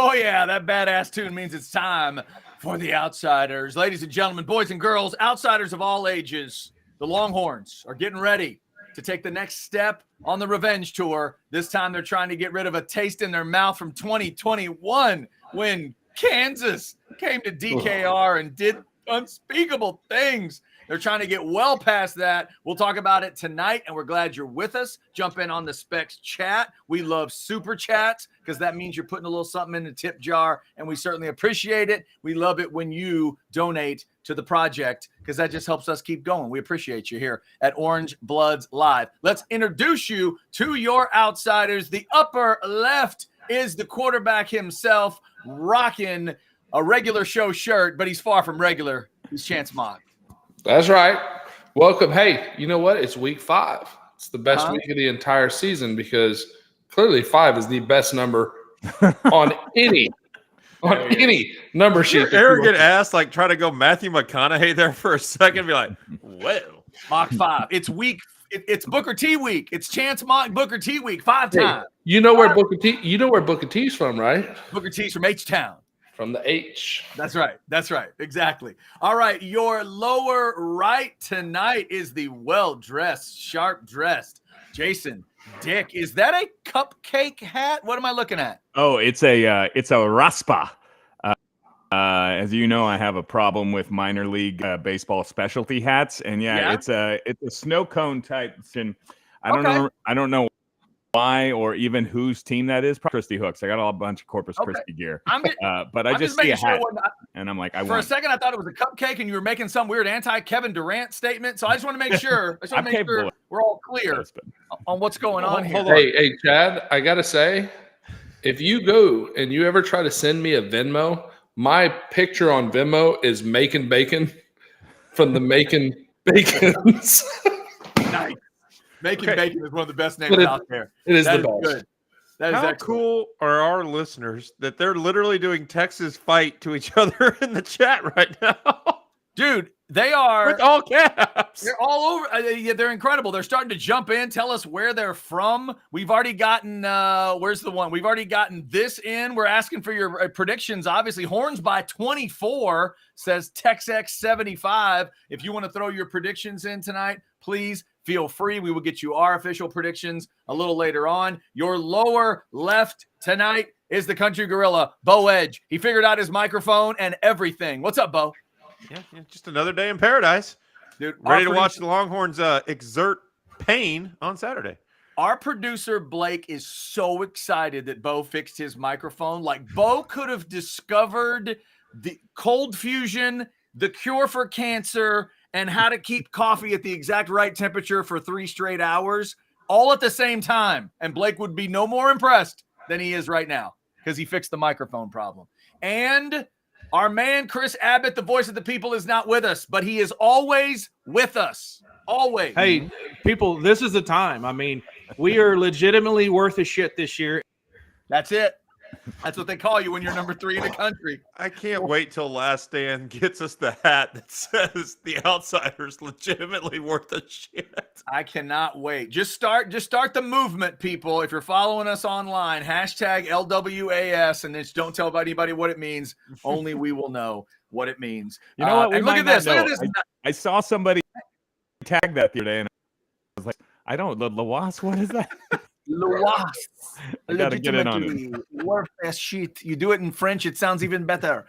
Oh, yeah, that badass tune means it's time for the Outsiders. Ladies and gentlemen, boys and girls, outsiders of all ages, the Longhorns are getting ready to take the next step on the revenge tour. This time they're trying to get rid of a taste in their mouth from 2021 when Kansas came to DKR and did unspeakable things. They're trying to get well past that. We'll talk about it tonight, and we're glad you're with us. Jump in on the Specs chat. We love super chats because that means you're putting a little something in the tip jar, and we certainly appreciate it. We love it when you donate to the project because that just helps us keep going. We appreciate you here at Orange Bloods Live. Let's introduce you to your outsiders. The upper left is the quarterback himself, rocking a regular show shirt, but he's far from regular. He's Chance Mon. That's right. Welcome. Hey, you know what? It's week 5. It's the best week of the entire season because clearly 5 is the best number on any number sheet. Arrogant ass, like try to go Matthew McConaughey there for a second, be like, well, Mach 5. It's week. It's Booker T week. It's Chance Mon Booker T week. 5 times. You know where Booker T? You know where Booker T's from, right? Booker T's from H-Town. From the H. That's right. That's right. Exactly. All right. Your lower right tonight is the well-dressed, sharp-dressed Jason Dick. Is that a cupcake hat? What am I looking at? Oh, it's a raspa. As you know, I have a problem with minor league baseball specialty hats, and it's a snow cone type. And I don't know why or even whose team that is. Christie Hooks. I got a bunch of Corpus Christi gear, but I just see a hat, and I'm like, for a second, I thought it was a cupcake, and you were making some weird anti-Kevin Durant statement. So I just want to make sure. We're all clear on what's going on here. Hey, Chad, I gotta say, if you go and you ever try to send me a Venmo, my picture on Venmo is Macon Bacon from the Macon Bacons. Nice. Macon Bacon is one of the best names out there. It is the best. Good. That How cool are our listeners that they're literally doing Texas fight to each other in the chat right now? Dude, they are. With all caps. They're all over. They're incredible. They're starting to jump in, tell us where they're from. We've already gotten, where's the one? We've already gotten this in. We're asking for your predictions. Obviously, Horns by 24 says Tex-X 75. If you want to throw your predictions in tonight, please feel free. We will get you our official predictions a little later on. Your lower left tonight is the country gorilla, Bo Edge. He figured out his microphone and everything. What's up, Bo? Yeah, just another day in paradise. Dude, ready to watch the Longhorns exert pain on Saturday. Our producer, Blake, is so excited that Bo fixed his microphone. Like, Bo could have discovered the cold fusion, the cure for cancer, and how to keep coffee at the exact right temperature for 3 straight hours, all at the same time. And Blake would be no more impressed than he is right now because he fixed the microphone problem. And our man, Chris Abbott, the voice of the people, is not with us, but he is always with us. Always. Hey, people, this is the time. I mean, we are legitimately worth a shit this year. That's it. That's what they call you when you're number 3 in the country. I can't wait till Last Stand gets us the hat that says the Outsiders legitimately worth a shit. I cannot wait. Just start the movement, people. If you're following us online, hashtag LWAS, and just don't tell anybody what it means. Only we will know what it means. You know what? And look at this. Look at this. I saw somebody tag that the other day, and I was like, I don't, Lawas, what is that? Loas. I gotta get in on it. Worth that shit. You do it in French, it sounds even better.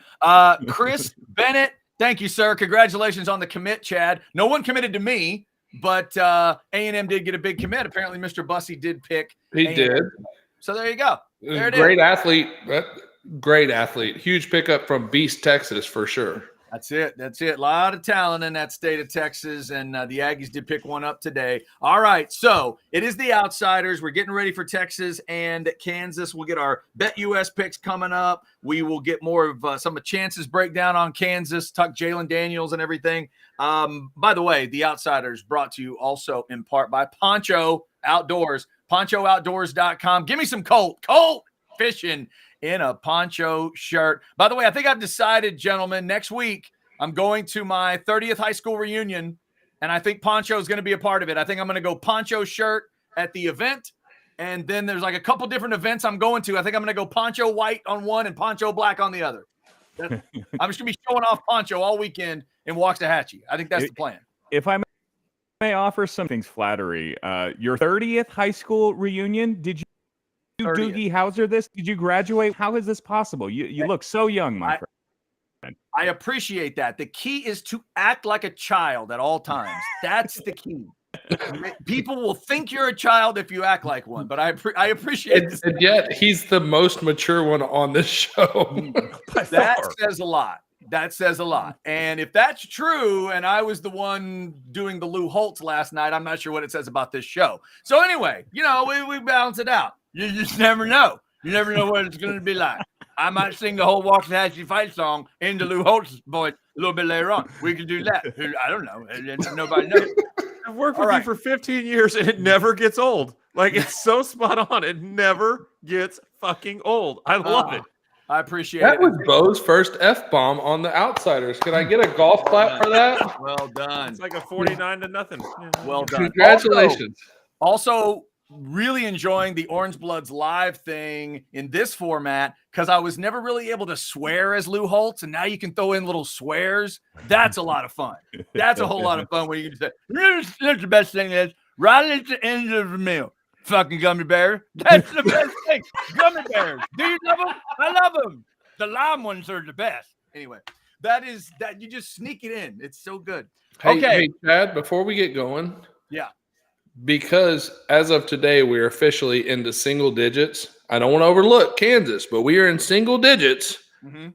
Chris Bennett, thank you, sir. Congratulations on the commit, Chad. No one committed to me, but A&M did get a big commit. Apparently, Mr. Bussey did pick. He A&M. did. So there you go. There it Great is. athlete. Great athlete. Huge pickup from Beast, Texas, for sure. That's it. That's it. A lot of talent in that state of Texas, and the Aggies did pick one up today. All right, so it is the Outsiders. We're getting ready for Texas and Kansas. We'll get our Bet US picks coming up. We will get more of some of Chance's breakdown on Kansas, talk Jalen Daniels and everything. By the way, the Outsiders brought to you also in part by Poncho Outdoors, ponchooutdoors.com. Give me some Colt fishing in a poncho shirt. By the way, I think I've decided, gentlemen, next week I'm going to my 30th high school reunion, and I think poncho is going to be a part of it. I think I'm going to go poncho shirt at the event And then there's like a couple different events I'm going to. I think I'm going to go poncho white on one and poncho black on the other. I'm just going to be showing off poncho all weekend in Waxahachie. I think that's the plan. If I may offer something flattery, your 30th high school reunion, did you do 30th. Doogie Howser this? Did you graduate? How is this possible? You look so young, my friend. I appreciate that. The key is to act like a child at all times. That's the key. People will think you're a child if you act like one, but I appreciate this. And yet he's the most mature one on this show. That says a lot. That says a lot. And if that's true, and I was the one doing the Lou Holtz last night, I'm not sure what it says about this show. So anyway, we balance it out. You just never know. You never know what it's going to be like. I might sing the whole Waxahachie fight song in the Lou Holtz voice a little bit later on. We can do that. I don't know. Nobody knows. I've worked with you for 15 years and it never gets old. Like, it's so spot on. It never gets fucking old. I love it. I appreciate That it. was Bo's first F-bomb on the Outsiders. Can I get a golf clap for that? Well done. It's like a 49-0. Yeah. Well done. Congratulations. Also, really enjoying the Orange Bloods live thing in this format because I was never really able to swear as Lou Holtz, and now you can throw in little swears. That's a lot of fun. That's a whole lot of fun when you can say, "That's the best thing is right at the end of the meal, fucking gummy bear." That's the best thing. Gummy bears. Do you love them? I love them. The lime ones are the best. Anyway, that you just sneak it in. It's so good. Hey, Chad, before we get going. Yeah. Because as of today, we're officially into single digits. I don't want to overlook Kansas, but we are in single digits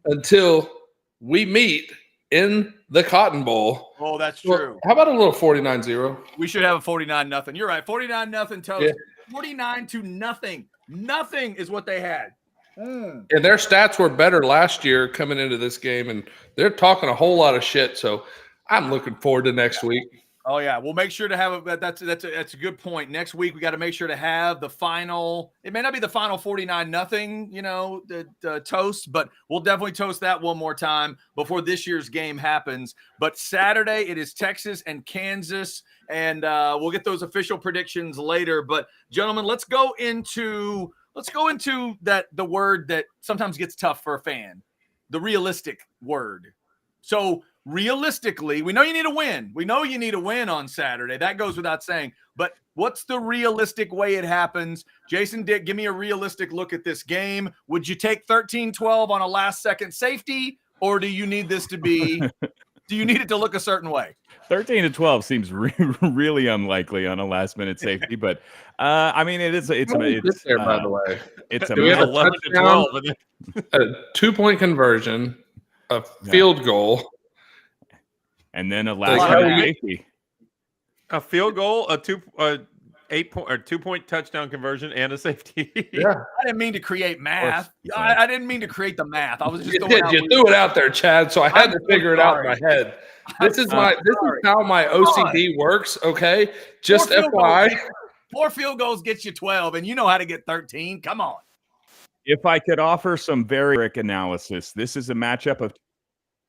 until we meet in the Cotton Bowl. Oh, that's true. How about a little 49-0? We should have a 49-0. You're right. 49-0 toast. Yeah. 49-0. Nothing is what they had. And their stats were better last year coming into this game, and they're talking a whole lot of shit. So I'm looking forward to next week. Oh yeah, we'll make sure to have that's a good point. Next week we got to make sure to have the final. It may not be the final 49-0, the toast, but we'll definitely toast that one more time before this year's game happens. But Saturday it is Texas and Kansas, and we'll get those official predictions later. But gentlemen, let's go into that the word that sometimes gets tough for a fan, the realistic word. So realistically, we know you need a win. We know you need a win on Saturday. That goes without saying. But what's the realistic way it happens? Jason, Dick, give me a realistic look at this game. Would you take 13-12 on a last-second safety, or do you need this to be – do you need it to look a certain way? 13-12 seems really unlikely on a last-minute safety, but I mean, it's there, by the way. It's we have 11-12. A 2-point conversion, a field goal. And then a last-minute safety. A field goal, a 2-point touchdown conversion, and a safety. Yeah, I didn't mean to create math. I didn't mean to create the math. I was just you threw it out there, Chad. So I had to figure it out in my head. This is how my OCD works. Okay, just FYI. 4 field goals gets you 12, and you know how to get 13. Come on. If I could offer some very quick analysis, this is a matchup of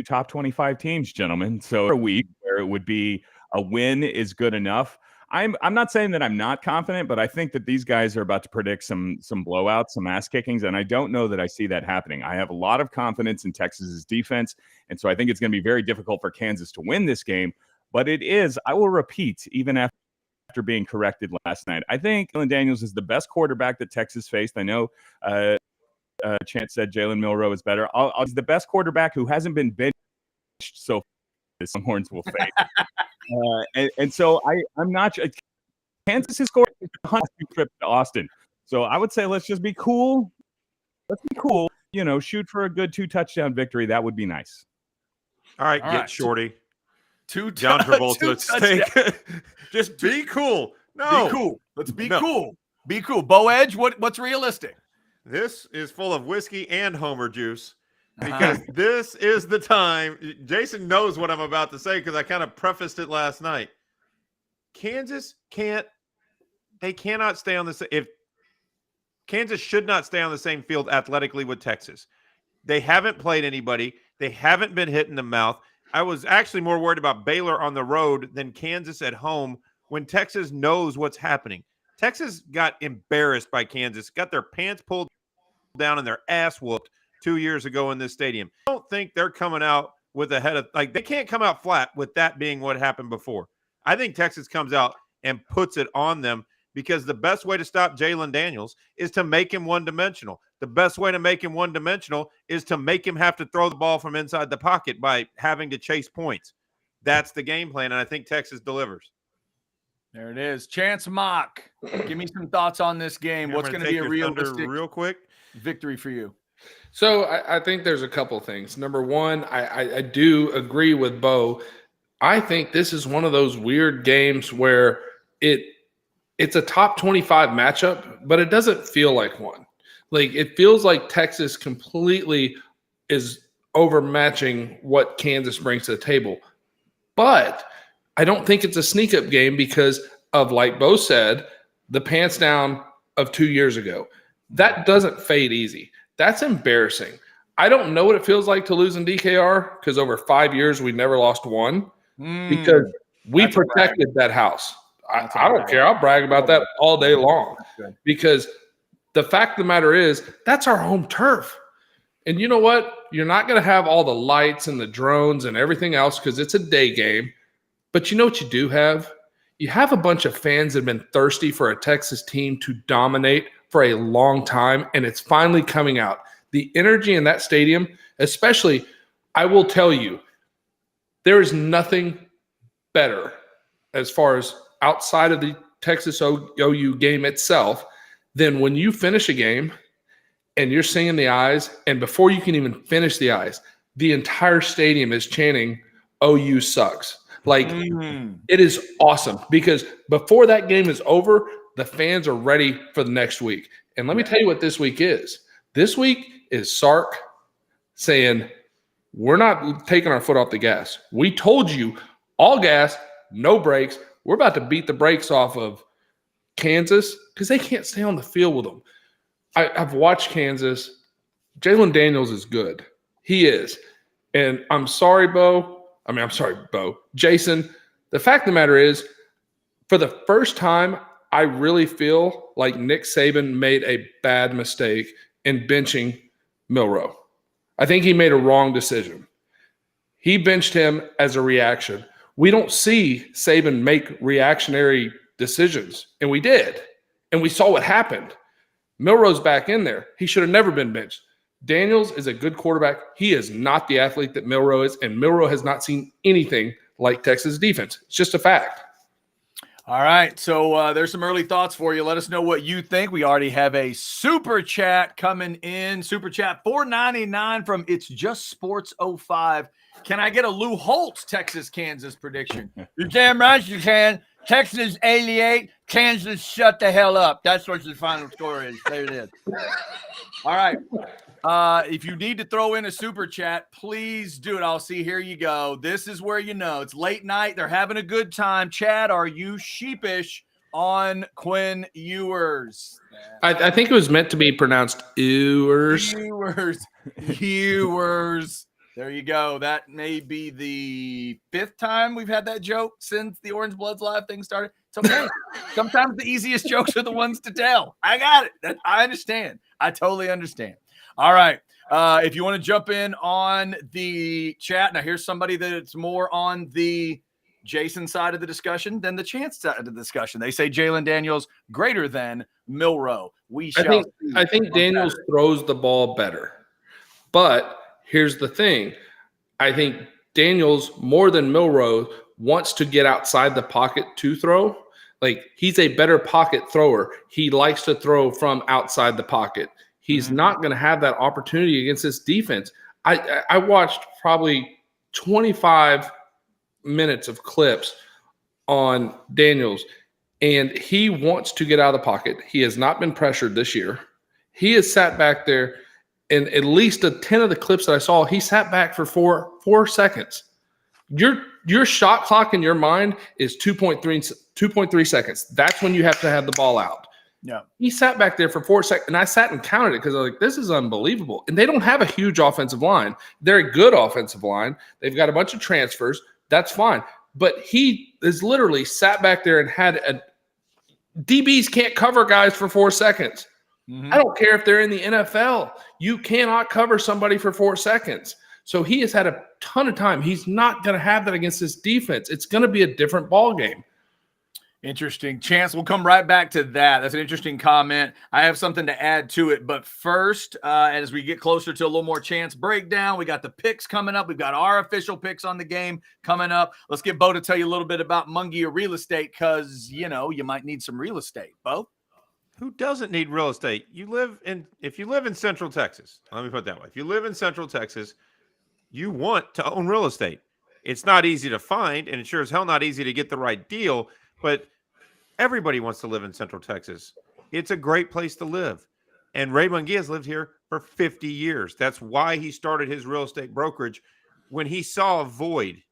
top 25 teams, gentlemen. So a week where it would be a win is good enough. I'm not saying that I'm not confident, but I think that these guys are about to predict some blowouts, some ass kickings, and I don't know that I see that happening. I have a lot of confidence in Texas's defense, and so I think it's going to be very difficult for Kansas to win this game. But it is, I will repeat, even after being corrected last night, I think Jalen Daniels is the best quarterback that Texas faced. I know Chance said Jalen Milroe is better. He's the best quarterback who hasn't been benched so far. The Longhorns will face. And so I'm not sure. Kansas has scored a 100 trip to Austin. So I would say let's just be cool. Let's be cool. Shoot for a good 2-touchdown victory. That would be nice. All right, Shorty. John Travolta. Just be cool. No. Be cool. Let's be cool. Be cool. Bo Edge, what's realistic? This is full of whiskey and Homer juice because this is the time. Jason knows what I'm about to say because I kind of prefaced it last night. Kansas cannot stay on the Kansas should not stay on the same field athletically with Texas. They haven't played anybody. They haven't been hit in the mouth. I was actually more worried about Baylor on the road than Kansas at home when Texas knows what's happening. Texas got embarrassed by Kansas, got their pants pulled down and their ass whooped 2 years ago in this stadium. I don't think they're coming out with a head of, like, they can't come out flat with that being what happened before. I think Texas comes out and puts it on them, because the best way to stop Jalen Daniels is to make him one-dimensional. The best way to make him one-dimensional is to make him have to throw the ball from inside the pocket by having to chase points. That's the game plan, and I think Texas delivers. There it is. Chance Mock, give me some thoughts on this game. What's going to be a realistic real quick victory for you? So I think there's a couple things. Number one, I do agree with Bo. I think this is one of those weird games where it's a top 25 matchup, but it doesn't feel like one. Like, it feels like Texas completely is overmatching what Kansas brings to the table. But I don't think it's a sneak-up game because of, like Bo said, the pants down of 2 years ago. That doesn't fade easy. That's embarrassing. I don't know what it feels like to lose in DKR, because over 5 years we never lost one, because we protected that house. I don't care. I'll brag about that all day long, because the fact of the matter is that's our home turf. And you know what? You're not going to have all the lights and the drones and everything else because it's a day game. But you know what you do have? You have a bunch of fans that have been thirsty for a Texas team to dominate for a long time, and it's finally coming out. The energy in that stadium, especially, I will tell you, there is nothing better as far as outside of the Texas OU game itself than when you finish a game and you're singing the eyes, and before you can even finish the eyes, the entire stadium is chanting, OU sucks. Like, it is awesome, because before that game is over, the fans are ready for the next week. And let me tell you what this week is. This week is Sark saying, we're not taking our foot off the gas. We told you all gas, no brakes. We're about to beat the brakes off of Kansas because they can't stay on the field with them. I've watched Kansas. Jalen Daniels is good. He is. And I'm sorry, Bo. Jason, the fact of the matter is, for the first time, I really feel like Nick Saban made a bad mistake in benching Milroe. I think he made a wrong decision. He benched him as a reaction. We don't see Saban make reactionary decisions, and we did. And we saw what happened. Milroe's back in there. He should have never been benched. Daniels is a good quarterback. He is not the athlete that Milroe is, and Milroe has not seen anything like Texas defense. It's just a fact. All right, so there's some early thoughts for you. Let us know what you think. We already have a super chat coming in. Super chat $4.99 from It's Just Sports 05. Can I get a Lou Holtz Texas-Kansas prediction? You're damn right you can. Texas 88, Kansas shut the hell up. That's what the final score is. There it is. All right. If you need to throw in a super chat, please do it. I'll see. Here you go. This is where you know it's late night. They're having a good time. Chad, are you sheepish on Quinn Ewers? I think it was meant to be pronounced Ewers. Ewers. There you go. That may be the 5th time we've had that joke since the Orange Bloods Live thing started. It's okay. Sometimes the easiest jokes are the ones to tell. I got it. I understand. I totally understand. All right. If you want to jump in on the chat, now here's somebody that's more on the Jason side of the discussion than the Chance side of the discussion. They say Jalen Daniels greater than Milroe. I think Daniels throws the ball better. But here's the thing. I think Daniels, more than Milroe, wants to get outside the pocket to throw. Like, he's a better pocket thrower. He likes to throw from outside the pocket. He's not going to have that opportunity against this defense. I watched probably 25 minutes of clips on Daniels, and he wants to get out of the pocket. He has not been pressured this year. He has sat back there, and at least 10 of the clips that I saw, he sat back for four seconds. Your shot clock in your mind is 2.3 seconds. That's when you have to have the ball out. Yeah. He sat back there for 4 seconds, and I sat and counted it because I was like, this is unbelievable. And they don't have a huge offensive line. They're a good offensive line. They've got a bunch of transfers. That's fine. But he is literally sat back there and had DBs can't cover guys for 4 seconds. Mhm. I don't care if they're in the NFL. You cannot cover somebody for 4 seconds. So he has had a ton of time. He's not going to have that against this defense. It's going to be a different ball game. Interesting. Chance, we'll come right back to that. That's an interesting comment. I have something to add to it. But first, as we get closer to a little more Chance breakdown, we got the picks coming up. We've got our official picks on the game coming up. Let's get Bo to tell you a little bit about Mungia Real Estate because, you might need some real estate. Bo? Who doesn't need real estate? If you live in Central Texas, let me put it that way. If you live in Central Texas, you want to own real estate. It's not easy to find, and it sure as hell not easy to get the right deal, but everybody wants to live in Central Texas. It's a great place to live. And Ray Mungia has lived here for 50 years. That's why he started his real estate brokerage when he saw a void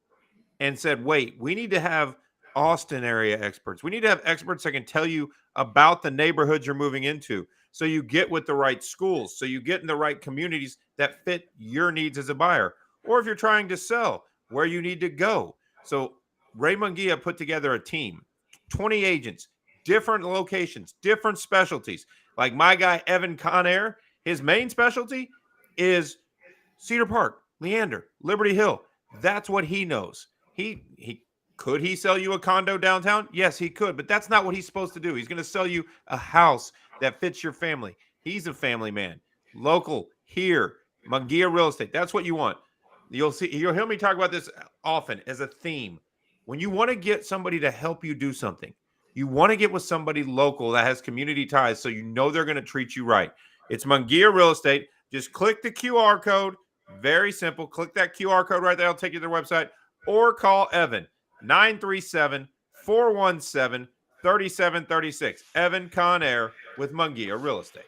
and said, wait, we need to have Austin area experts. We need to have experts that can tell you about the neighborhoods you're moving into. So you get with the right schools. So you get in the right communities that fit your needs as a buyer. Or if you're trying to sell, where you need to go. So Ray Mungia put together a team, 20 agents, different locations, different specialties. Like my guy, Evan Conair, his main specialty is Cedar Park, Leander, Liberty Hill. That's what he knows. Could he sell you a condo downtown? Yes, he could, but that's not what he's supposed to do. He's going to sell you a house that fits your family. He's a family man. Local, here, Mungia Real Estate. That's what you want. You'll hear me talk about this often as a theme. When you want to get somebody to help you do something, you want to get with somebody local that has community ties so you know they're going to treat you right. It's Mungia Real Estate. Just click the QR code. Very simple. Click that QR code right there. I'll take you to their website. Or call Evan, 937-417-3736. Evan Conair with Mungia Real Estate.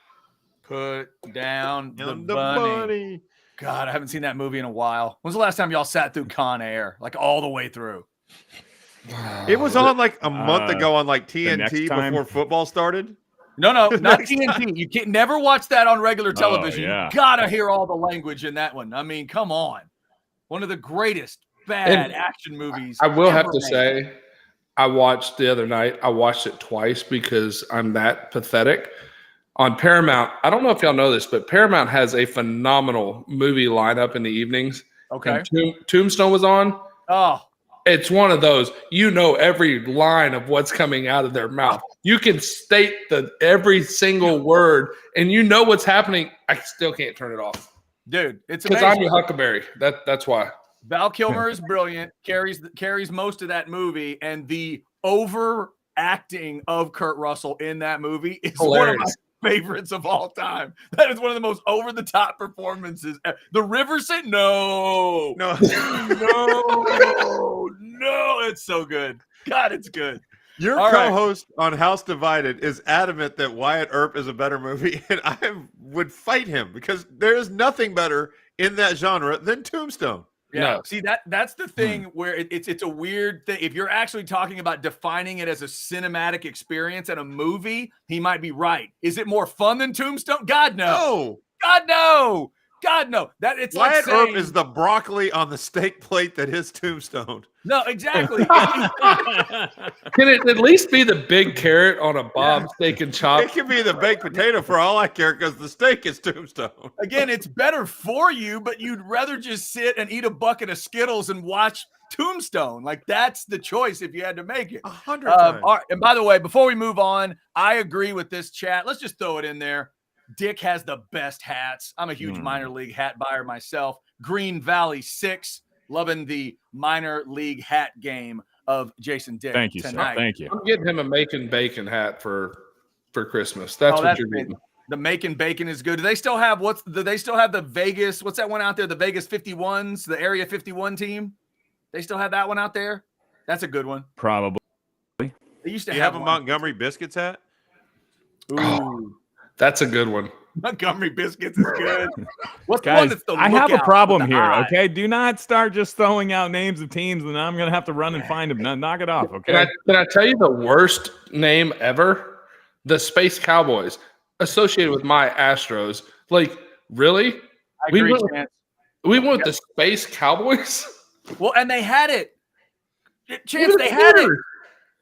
Put down the bunny. bunny. God, I haven't seen that movie in a while. When's the last time y'all sat through Con Air? Like all the way through? It was on like a month ago on like TNT time. before football started. No, not Next TNT. You can't never watch that on regular television. yeah. You gotta hear all the language in that one. I mean, come on. One of the greatest bad action movies. I will have ever to made. say, I watched the other night. I watched it twice because I'm that pathetic. On Paramount, I don't know if y'all know this, but Paramount has a phenomenal movie lineup in the evenings. Okay. And Tombstone was on. Oh, It's one of those, every line of what's coming out of their mouth. You can state every single word, and you know what's happening. I still can't turn it off. dude, it's Because amazing. I'm your Huckleberry. That's why. Val Kilmer is brilliant, carries most of that movie, and the overacting of Kurt Russell in that movie is one of my favorites of all time. That is one of the most over-the-top performances. The River said, no, it's so good. God, it's good. Your All right. co-host on House Divided is adamant that Wyatt Earp is a better movie, and I would fight him because there is nothing better in that genre than Tombstone. Yeah. No. See, that's the thing where it's a weird thing. If you're actually talking about defining it as a cinematic experience and a movie, he might be right. Is it more fun than Tombstone? God no. No. God no. God no. That it's Wyatt like saying, Earp is the broccoli on the steak plate that is Tombstone. no, exactly. Can it at least be the big carrot on a Bob steak and chop? It could be the baked potato for all I care because the steak is Tombstone. Again, it's better for you, but you'd rather just sit and eat a bucket of Skittles and watch Tombstone. Like that's the choice if you had to make it. 100 times. All right, and by the way, before we move on, I agree with this chat. Let's just throw it in there. Dick has the best hats. I'm a huge minor league hat buyer myself. Green Valley 6, loving the minor league hat game of Jason Dick. Thank you, tonight. sir. Thank you. I'm getting him a Macon Bacon hat for Christmas. That's what you're getting. The Macon Bacon is good. Do they still have the Vegas? What's that one out there? The Vegas 51s, the Area 51 team. They still have that one out there. That's a good one. Probably. They used to Do you have a one. Montgomery Biscuits hat? Ooh. That's a good one. Montgomery Biscuits is good. What's the one Guys, that's the I have a lookout problem with the here, eye? okay? Do not start just throwing out names of teams, and I'm going to have to run and find them. Knock it off, okay? Can I tell you the worst name ever? The Space Cowboys, associated with my Astros. Like, really? I agree, Chance. We went with the Space Cowboys? Well, and they had it. Chance, Even they had it. better.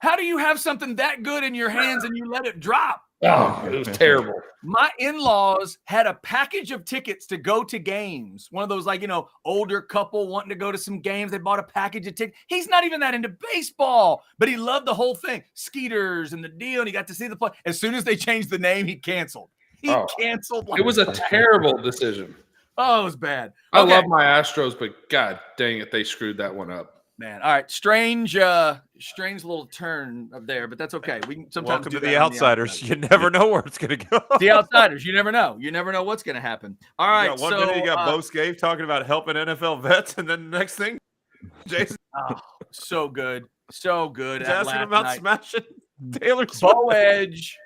How do you have something that good in your hands and you let it drop? Oh, it was terrible. My in-laws had a package of tickets to go to games. One of those, like, older couple wanting to go to some games. They bought a package of tickets. He's not even that into baseball, but he loved the whole thing. Skeeters and the deal, and he got to see the play. As soon as they changed the name, he canceled. He canceled. It was a terrible decision. Oh, it was bad. I love my Astros, but God dang it, they screwed that one up. Man, all right, strange little turn up there, but that's okay. We can sometimes Welcome do to that the on Outsiders. You never know where it's going to go. The Outsiders. You never know. You never know what's going to happen. All right, One minute you got Bo Scaife talking about helping NFL vets, and then the next thing, Jason so good, so good. is asking about smashing Taylor Swift. Bo Edge.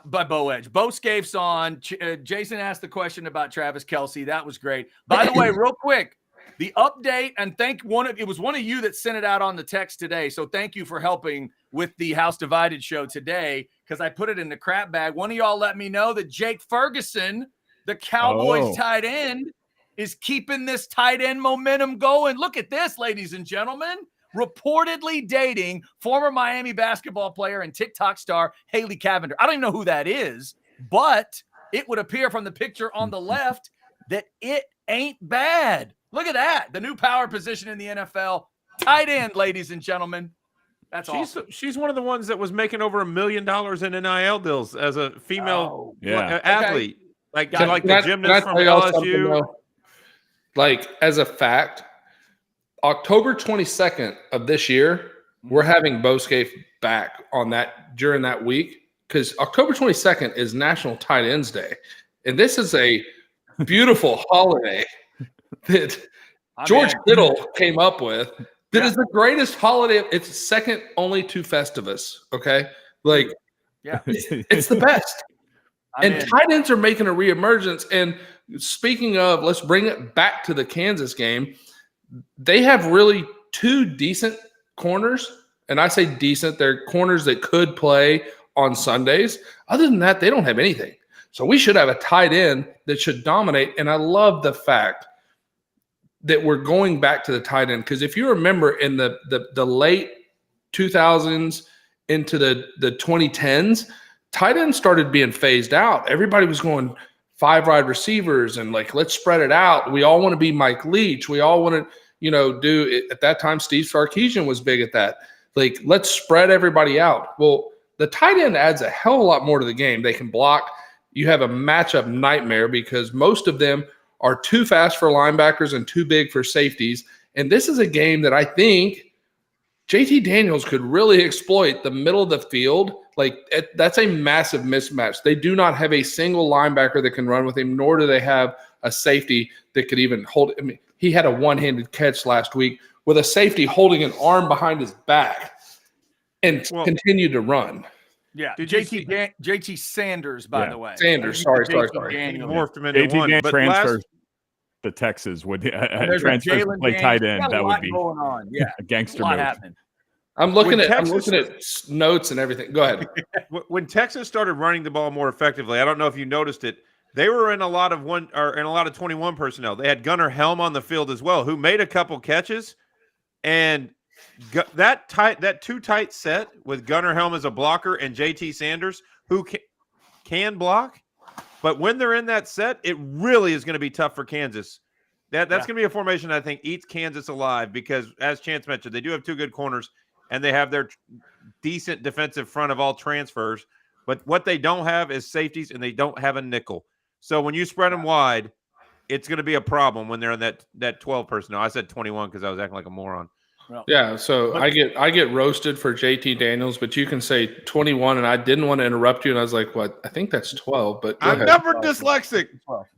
By Bo Edge. Bo Scaife's on. Jason asked the question about Travis Kelce. That was great. By the way, real quick, the update, and it was one of you that sent it out on the text today. So thank you for helping with the House Divided show today, because I put it in the crap bag. One of y'all let me know that Jake Ferguson, the Cowboys tight end, is keeping this tight end momentum going. Look at this, ladies and gentlemen. Reportedly dating former Miami basketball player and TikTok star Haley Cavender. I don't even know who that is, but it would appear from the picture on the left that it ain't bad. Look at that. The new power position in the NFL. Tight end, ladies and gentlemen. That's awesome. She's one of the ones that was making over $1 million in NIL deals as a female athlete. Okay. Like the gymnast from LSU. Like, as a fact, October 22nd of this year, we're having Bo Scaife back on that during that week, because October 22nd is National Tight Ends Day. And this is a beautiful holiday that George Kittle came up with. That is the greatest holiday. It's second only to Festivus. Okay. Like, it's the best. Tight ends are making a reemergence. And speaking of, let's bring it back to the Kansas game. They have really two decent corners. And I say decent, they're corners that could play on Sundays. Other than that, they don't have anything. So we should have a tight end that should dominate. And I love the fact that we're going back to the tight end, because if you remember in the late 2000s into the 2010s, tight ends started being phased out. Everybody was going 5 wide receivers and like, let's spread it out. We all want to be Mike Leach. We all want to, do it. At that time, Steve Sarkisian was big at that. Like, let's spread everybody out. Well, the tight end adds a hell of a lot more to the game. They can block. You have a matchup nightmare because most of them are too fast for linebackers and too big for safeties. And this is a game that I think JT Daniels could really exploit the middle of the field. Like, that's a massive mismatch. They do not have a single linebacker that can run with him, nor do they have a safety that could even hold. I mean, he had a one-handed catch last week with a safety holding an arm behind his back and continued to run. Yeah, JT Sanders, by the way. Sanders, sorry. Daniel morphed him into one. But transfers to Texas would transfers to play tight end. That would be going on. Yeah, a gangster a lot move. happening. I'm looking at notes and everything. Go ahead. When Texas started running the ball more effectively, I don't know if you noticed it. They were in a lot of 21 personnel. They had Gunnar Helm on the field as well, who made a couple catches, and that too tight set with Gunnar Helm as a blocker and JT Sanders, who can block, but when they're in that set, it really is going to be tough for Kansas. That's going to be a formation that I think eats Kansas alive because, as Chance mentioned, they do have two good corners and they have their decent defensive front of all transfers. But what they don't have is safeties, and they don't have a nickel. So when you spread them wide, it's going to be a problem when they're in that 12 personnel. I said 21 because I was acting like a moron. Yeah, so I get roasted for JT Daniels, but you can say 21, and I didn't want to interrupt you, and I was like, "What? I think that's 12." But I'm never dyslexic.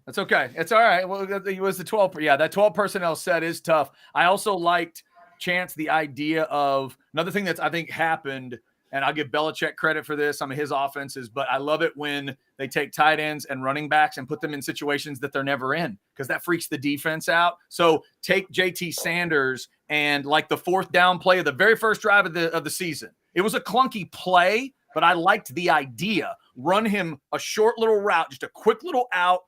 That's okay. It's all right. Well, it was the 12. Yeah, that 12 personnel set is tough. I also liked, Chance, the idea of another thing that's I think happened, and I'll give Belichick credit for this. Some of his offenses, but I love it when they take tight ends and running backs and put them in situations that they're never in, because that freaks the defense out. So take JT Sanders and like the fourth down play of the very first drive of the season. It was a clunky play, but I liked the idea. Run him a short little route, just a quick little out.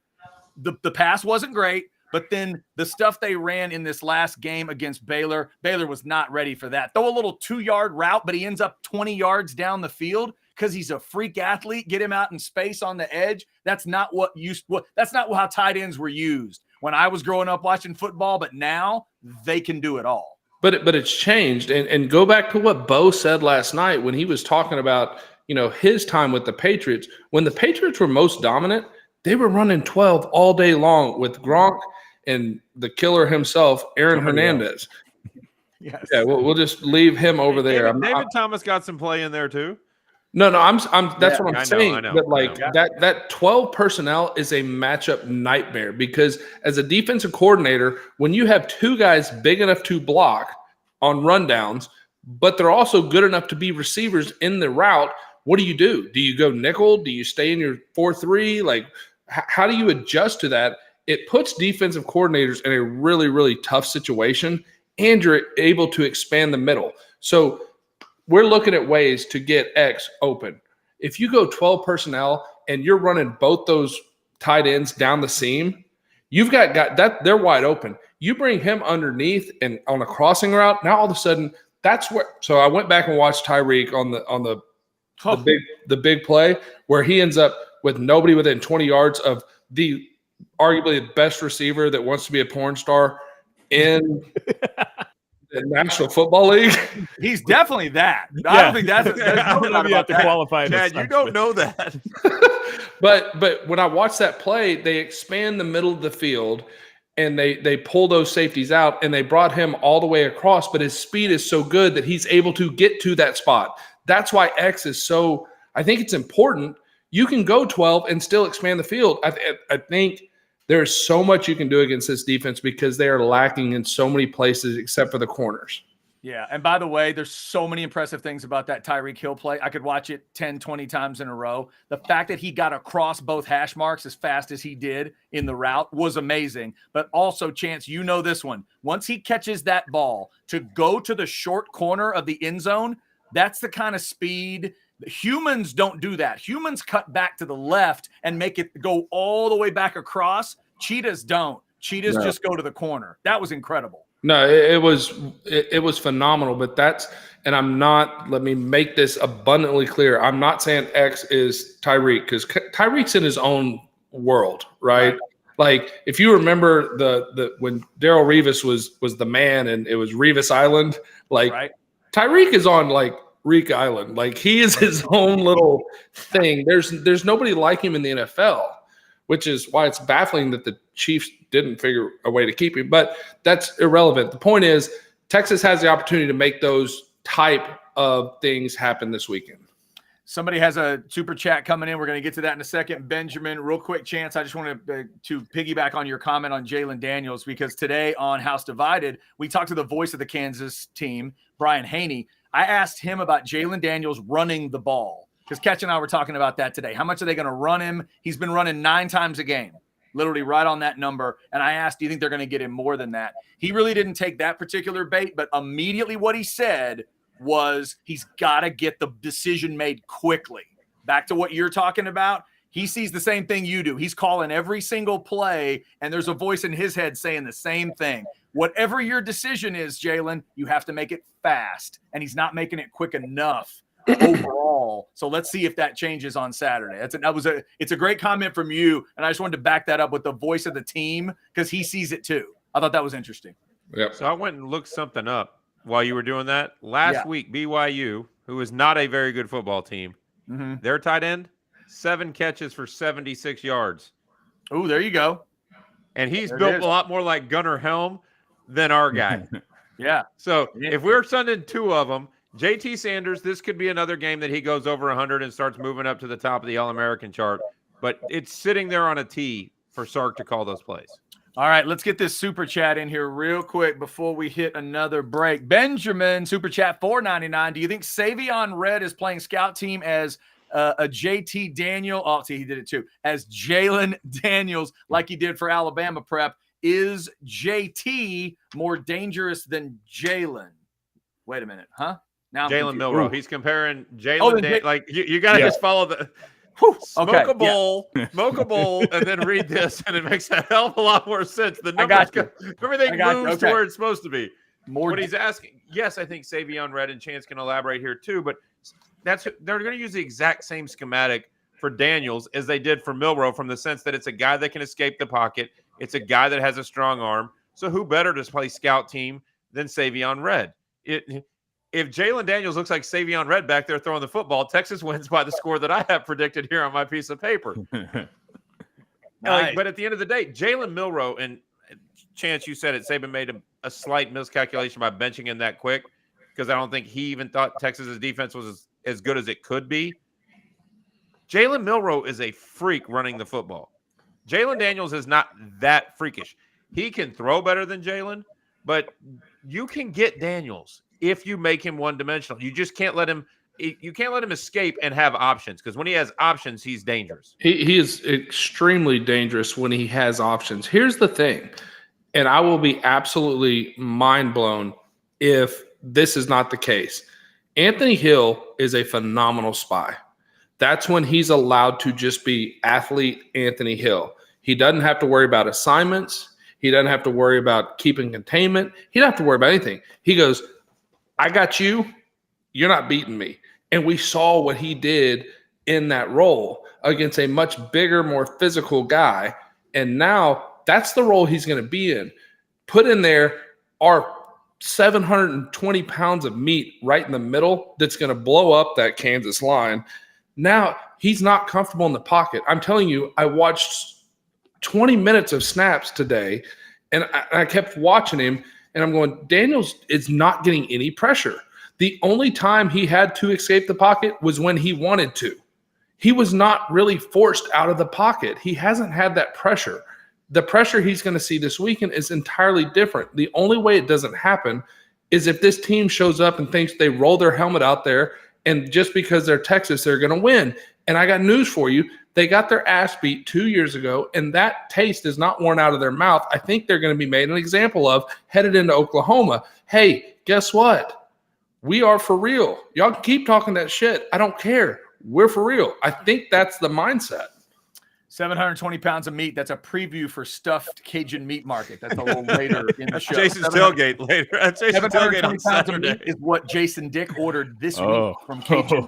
The pass wasn't great, But then the stuff they ran in this last game against Baylor was not ready for that. Throw a little 2-yard route, but he ends up 20 yards down the field because he's a freak athlete. Get him out in space on the edge. That's not how tight ends were used when I was growing up watching football, but now they can do it all. But it's changed. And go back to what Bo said last night when he was talking about, his time with the Patriots. When the Patriots were most dominant, they were running 12 all day long with Gronk and the killer himself, Aaron Hernandez. Yes. Yeah, we'll just leave him over there. David Thomas got some play in there too. No, that's what I'm saying. I know. But that 12 personnel is a matchup nightmare because as a defensive coordinator, when you have two guys big enough to block on rundowns, but they're also good enough to be receivers in the route, what do? Do you go nickel? Do you stay in your 4-3? Like, how do you adjust to that? It puts defensive coordinators in a really, really tough situation, and you're able to expand the middle. So we're looking at ways to get X open. If you go 12 personnel and you're running both those tight ends down the seam, you've got that they're wide open. You bring him underneath and on a crossing route, now all of a sudden that's where. So I went back and watched Tyreek on the big play where he ends up with nobody within 20 yards of the arguably the best receiver that wants to be a porn star in the National Football League. He's definitely that. I don't think that's I don't know if you have to qualify. Chad, you don't know that. But when I watch that play, they expand the middle of the field and they pull those safeties out and they brought him all the way across, but his speed is so good that he's able to get to that spot. That's why X is so – I think it's important. You can go 12 and still expand the field. I think there's so much you can do against this defense because they are lacking in so many places except for the corners. Yeah, and by the way, there's so many impressive things about that Tyreek Hill play. I could watch it 10, 20 times in a row. The fact that he got across both hash marks as fast as he did in the route was amazing. But also, Chance, you know this one. Once he catches that ball to go to the short corner of the end zone, that's the kind of speed – humans don't do that. Humans cut back to the left and make it go all the way back across. Cheetahs don't. Cheetahs just go to the corner. That was incredible. No, it was phenomenal. But let me make this abundantly clear. I'm not saying X is Tyreek because Tyreek's in his own world, right? Like if you remember the when Darrelle Revis was the man and it was Revis Island, Tyreek is on like Reek Island. Like he is his own little thing. There's nobody like him in the NFL, which is why it's baffling that the Chiefs didn't figure a way to keep him. But that's irrelevant. The point is Texas has the opportunity to make those type of things happen this weekend. Somebody has a super chat coming in. We're going to get to that in a second. Benjamin, real quick, Chance, I just want to piggyback on your comment on Jaylen Daniels because today on House Divided, we talked to the voice of the Kansas team, Brian Haney. I asked him about Jaylen Daniels running the ball because Ketch and I were talking about that today. How much are they going to run him? He's been running 9 times a game, literally right on that number. And I asked, do you think they're going to get him more than that? He really didn't take that particular bait, but immediately what he said was he's got to get the decision made quickly. Back to what you're talking about. He sees the same thing you do. He's calling every single play, and there's a voice in his head saying the same thing. Whatever your decision is, Jaylen, you have to make it fast, and he's not making it quick enough overall. So let's see if that changes on Saturday. It's a great comment from you, and I just wanted to back that up with the voice of the team because he sees it too. I thought that was interesting. Yep. So I went and looked something up while you were doing that. Last week, BYU, who is not a very good football team, their tight end, 7 catches for 76 yards. Oh, there you go. And he's built a lot more like Gunnar Helm than our guy. Yeah. So if we're sending 2 of them, JT Sanders, this could be another game that he goes over 100 and starts moving up to the top of the All-American chart. But it's sitting there on a tee for Sark to call those plays. All right, let's get this super chat in here real quick before we hit another break. Benjamin, super chat $4.99. Do you think Savion Red is playing scout team as a JT Daniel? Oh, see, he did it too. As Jaylen Daniels, like he did for Alabama prep. Is JT more dangerous than Jaylen? Wait a minute, huh? Now Jalen Milroe. He's comparing Jaylen. You got to just follow the. Smoke a bowl, and then read this, and it makes a hell of a lot more sense. The numbers, everything moves to where it's supposed to be. What he's asking, yes, I think Savion Red and Chance can elaborate here too, but they're going to use the exact same schematic for Daniels as they did for Milroe, from the sense that it's a guy that can escape the pocket. It's a guy that has a strong arm. So who better to play scout team than Savion Red? If Jalen Daniels looks like Savion Red back there throwing the football, Texas wins by the score that I have predicted here on my piece of paper. Nice. But at the end of the day, Jalen Milroe, and Chance, you said it, Saban made a slight miscalculation by benching him that quick, because I don't think he even thought Texas's defense was as good as it could be. Jalen Milroe is a freak running the football. Jalen Daniels is not that freakish. He can throw better than Jalen, but you can get Daniels if you make him one-dimensional. You just can't let him – you can't let him escape and have options, because when he has options, he's dangerous. He is extremely dangerous when he has options. Here's the thing, and I will be absolutely mind-blown if this is not the case. Anthony Hill is a phenomenal spy. That's when he's allowed to just be athlete Anthony Hill. He doesn't have to worry about assignments. He doesn't have to worry about keeping containment. He doesn't have to worry about anything. He goes, I got you. You're not beating me. And we saw what he did in that role against a much bigger, more physical guy. And now that's the role he's going to be in. Put in there are 720 pounds of meat right in the middle that's going to blow up that Kansas line. Now he's not comfortable in the pocket. I'm telling you, I watched 20 minutes of snaps today, and I kept watching him, and I'm going, Daniels is not getting any pressure. The only time he had to escape the pocket was when he wanted to. He was not really forced out of the pocket. He hasn't had that pressure. The pressure he's going to see this weekend is entirely different. The only way it doesn't happen is if this team shows up and thinks they roll their helmet out there, and just because they're Texas, they're going to win. And I got news for you. They got their ass beat 2 years ago, and that taste is not worn out of their mouth. I think they're going to be made an example of headed into Oklahoma. Hey, guess what? We are for real. Y'all can keep talking that shit. I don't care. We're for real. I think that's the mindset. 720 pounds of meat. That's a preview for stuffed Cajun meat market. That's a little later in the show. Jason's tailgate later. Jason's tailgate on Saturday is what Jason Dick ordered this week from Cajun.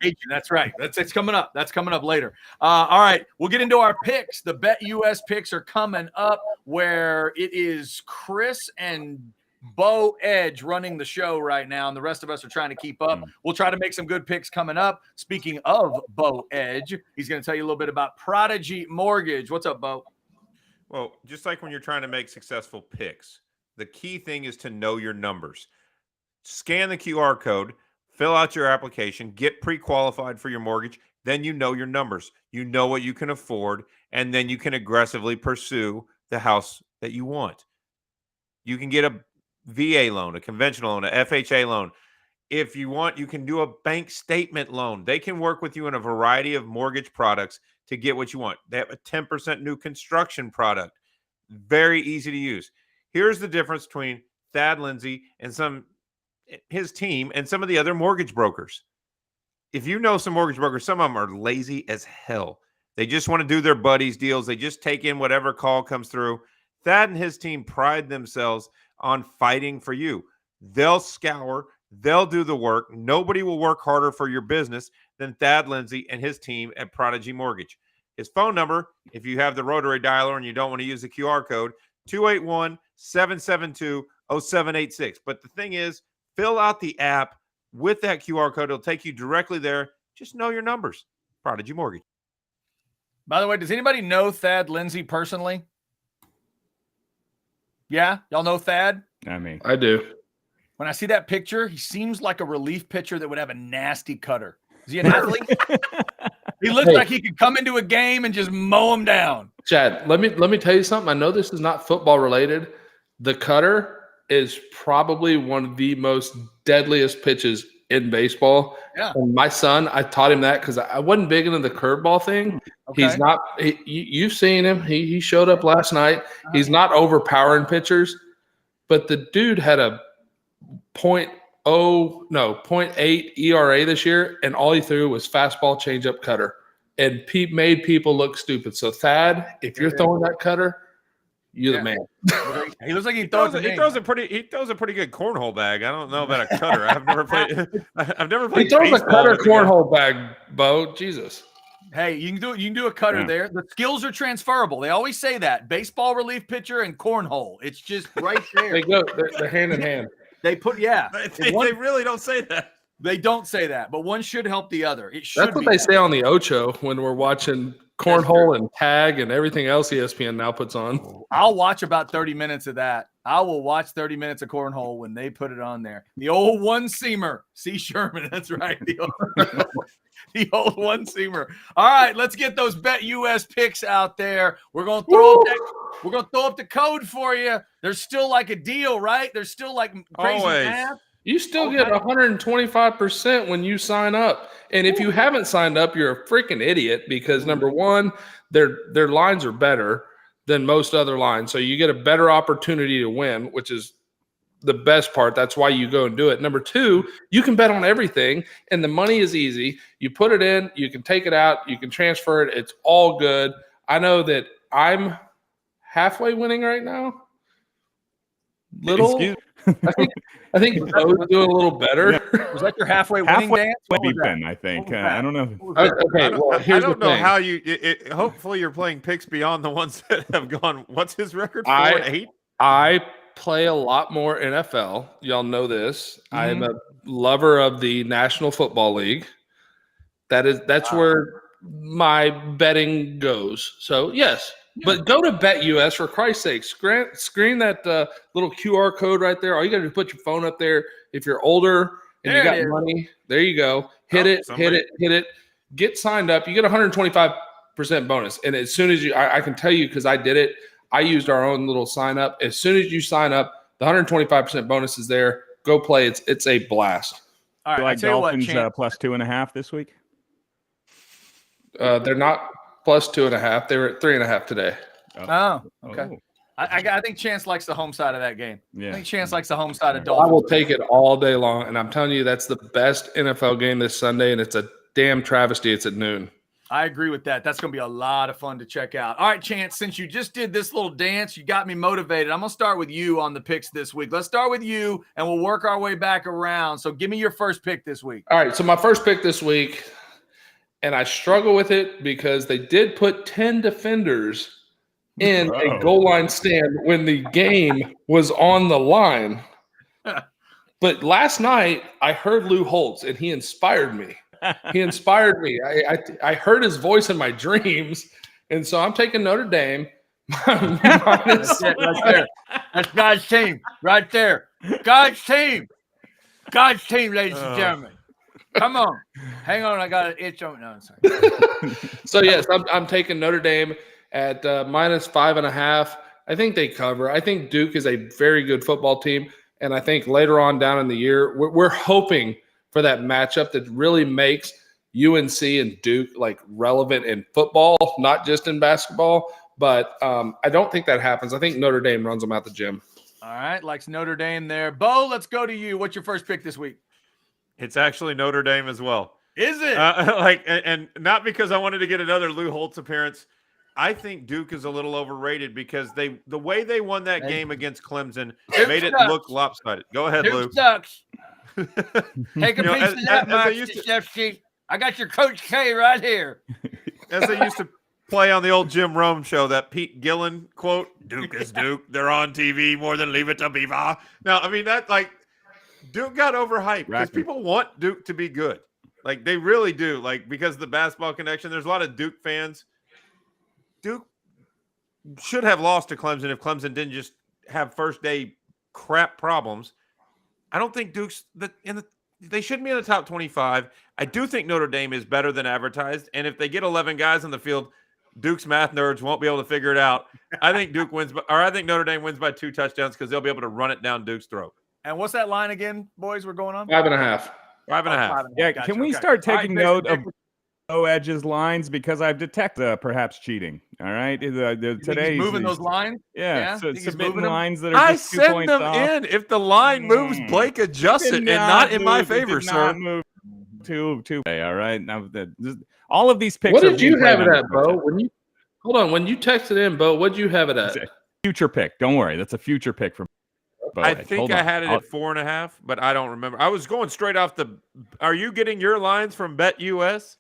Cajun, that's right. It's coming up. That's coming up later. All right, we'll get into our picks. The Bet US picks are coming up, where it is Chris and Bo Edge running the show right now, and the rest of us are trying to keep up. We'll try to make some good picks coming up. Speaking of Bo Edge, he's going to tell you a little bit about Prodigy Mortgage. What's up, Bo? Well, just like when you're trying to make successful picks, the key thing is to know your numbers. Scan the QR code, fill out your application, get pre-qualified for your mortgage, then you know your numbers. You know what you can afford, and then you can aggressively pursue the house that you want. You can get a VA loan, a conventional loan, a FHA loan. If you want, you can do a bank statement loan. They can work with you in a variety of mortgage products to get what you want. They have a 10% new construction product. Very easy to use. Here's the difference between Thad Lindsay and his team and some of the other mortgage brokers. If you know some mortgage brokers, some of them are lazy as hell. They just want to do their buddies deals. They just take in whatever call comes through. Thad and his team pride themselves on fighting for you. They'll scour. They'll do the work. Nobody will work harder for your business than Thad Lindsay and his team at Prodigy Mortgage. His phone number, if you have the rotary dialer and you don't want to use the QR code, 281-772-0786. But the thing is, fill out the app with that QR code. It'll take you directly there. Just know your numbers. Prodigy Mortgage. By the way, does anybody know Thad Lindsay personally? Yeah? Y'all know Thad? I do. When I see that picture, he seems like a relief pitcher that would have a nasty cutter. Is he an athlete? He looks like he could come into a game and just mow him down. Chad, let me tell you something. I know this is not football related. The cutter is probably one of the most deadliest pitches in baseball. Yeah. And my son, I taught him that because I wasn't big into the curveball thing. Okay. He's not. You've seen him. He showed up last night. He's not overpowering pitchers, but the dude had a 0.8 ERA this year, and all he threw was fastball, changeup, cutter. and made people look stupid. So Thad, if you're throwing that cutter, you're the man. He looks like he throws a pretty good cornhole bag. I don't know about a cutter. I've never played. He throws a cutter cornhole bag, Bo. Jesus. Hey, you can do a cutter there. The skills are transferable. They always say that. Baseball relief pitcher and cornhole. It's just right there. They're hand in hand. They really don't say that. They don't say that, but one should help the other. That's what they say on the Ocho when we're watching cornhole and tag and everything else ESPN now puts on. I'll watch about 30 minutes of that. I will watch 30 minutes of cornhole when they put it on there. The old one-seamer. C. Sherman. That's right. The old one-seamer. All right, let's get those Bet US picks out there. We're going to throw up the code for you. There's still like a deal, right? There's still like crazy math. You still get 125% when you sign up. And if you haven't signed up, you're a freaking idiot because number one, their lines are better than most other lines. So you get a better opportunity to win, which is the best part. That's why you go and do it. Number two, you can bet on everything and the money is easy. You put it in, you can take it out, you can transfer it. It's all good. I know that I'm halfway winning right now. I think Bo's doing a little better. Was that your halfway winning dance? I think. I don't know. Okay, well, here's I don't the know thing. how you. Hopefully, you're playing picks beyond the ones that have gone. What's his record? 4-8. I play a lot more NFL. Y'all know this. I am a lover of the National Football League. That's where my betting goes. So yes. But go to Bet US for Christ's sake. Screen that little QR code right there. All you got to do is put your phone up there. If you're older and you got money, there you go. Hit it. Get signed up. You get 125% bonus. And as soon as I can tell you because I did it. I used our own little sign up. As soon as you sign up, the 125% bonus is there. Go play. It's a blast. All right, like Dolphins plus 2.5 this week. They're not plus 2.5. They were at 3.5 today. Oh, okay. I think Chance likes the home side of that game. Yeah. I think Chance likes the home side of Dolphins. I will take it all day long, and I'm telling you, that's the best NFL game this Sunday, and it's a damn travesty. It's at noon. I agree with that. That's going to be a lot of fun to check out. All right, Chance, since you just did this little dance, you got me motivated. I'm going to start with you on the picks this week. Let's start with you, and we'll work our way back around. So give me your first pick this week. All right, so my first pick this week, and I struggle with it because they did put 10 defenders in a goal line stand when the game was on the line. But last night, I heard Lou Holtz, and he inspired me. I heard his voice in my dreams, and so I'm taking Notre Dame. That's it, right there. That's God's team right there. God's team, ladies and gentlemen. Come on, hang on. I got an itch on. No, I'm sorry. So yes, I'm taking Notre Dame at minus 5.5. I think they cover. I think Duke is a very good football team, and I think later on down in the year, we're hoping for that matchup that really makes UNC and Duke like relevant in football, not just in basketball. But I don't think that happens. I think Notre Dame runs them out the gym. All right, likes Notre Dame there. Bo, let's go to you. What's your first pick this week? It's actually Notre Dame as well. Is it? And not because I wanted to get another Lou Holtz appearance. I think Duke is a little overrated because the way they won that game against Clemson made it look lopsided. Go ahead, Duke Lou. Sucks. Take a piece of that, Chef Sheet. I got your Coach K right here. As they used to play on the old Jim Rome show, that Pete Gillen quote, Duke is Duke. They're on TV more than Leave It to Beaver. Now, I mean, that like Duke got overhyped because people want Duke to be good. Like they really do. Like because of the basketball connection, there's a lot of Duke fans. Duke should have lost to Clemson if Clemson didn't just have first day crap problems. I don't think Duke's they shouldn't be in the top 25. I do think Notre Dame is better than advertised. And if they get 11 guys on the field, Duke's math nerds won't be able to figure it out. I think I think Notre Dame wins by 2 touchdowns because they'll be able to run it down Duke's throat. And what's that line again, boys? We're going on 5.5. 5.5. Yeah, gotcha. Can we start taking note of Edge's lines because I've detected perhaps cheating. All right, today moving those lines. Yeah, so submitting lines that are just 2 points off. I send them in if the line moves. Blake adjusts it, and not in my favor, sir. two. All right. Now, all of these picks. What are did being you played have it on at, the Bo? coaches. When you texted in, Bo, what did you have it at? It's a future pick. Don't worry. That's a future pick from Bo. I Edge. think Hold I on. had it at 4.5, but I don't remember. I was going straight off the. Are you getting your lines from BetUS?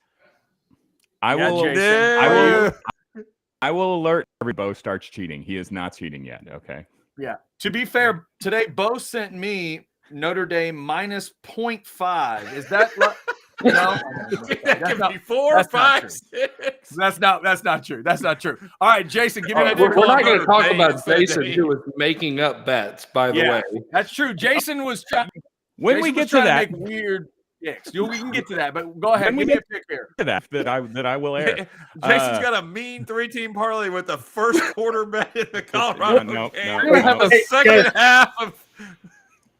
I Yeah, will. Jason. I will alert every Bo starts cheating. He is not cheating yet. Okay. Yeah. To be fair, today Bo sent me Notre Dame minus 0.5. Is that right? No, That could be 4, that's not 5, true. 6. That's not true. That's not true. All right, Jason, give me that. We're not going to talk Dame about said Jason, Dame. who was making up bets, by the way. That's true. Jason was trying. When we get to that, make weird picks. We can get to that, but go ahead. When we Give me a get pick here. that I will air. Jason's got a mean 3-team parlay with the first quarter bet in the Colorado No. game. No. The second half of.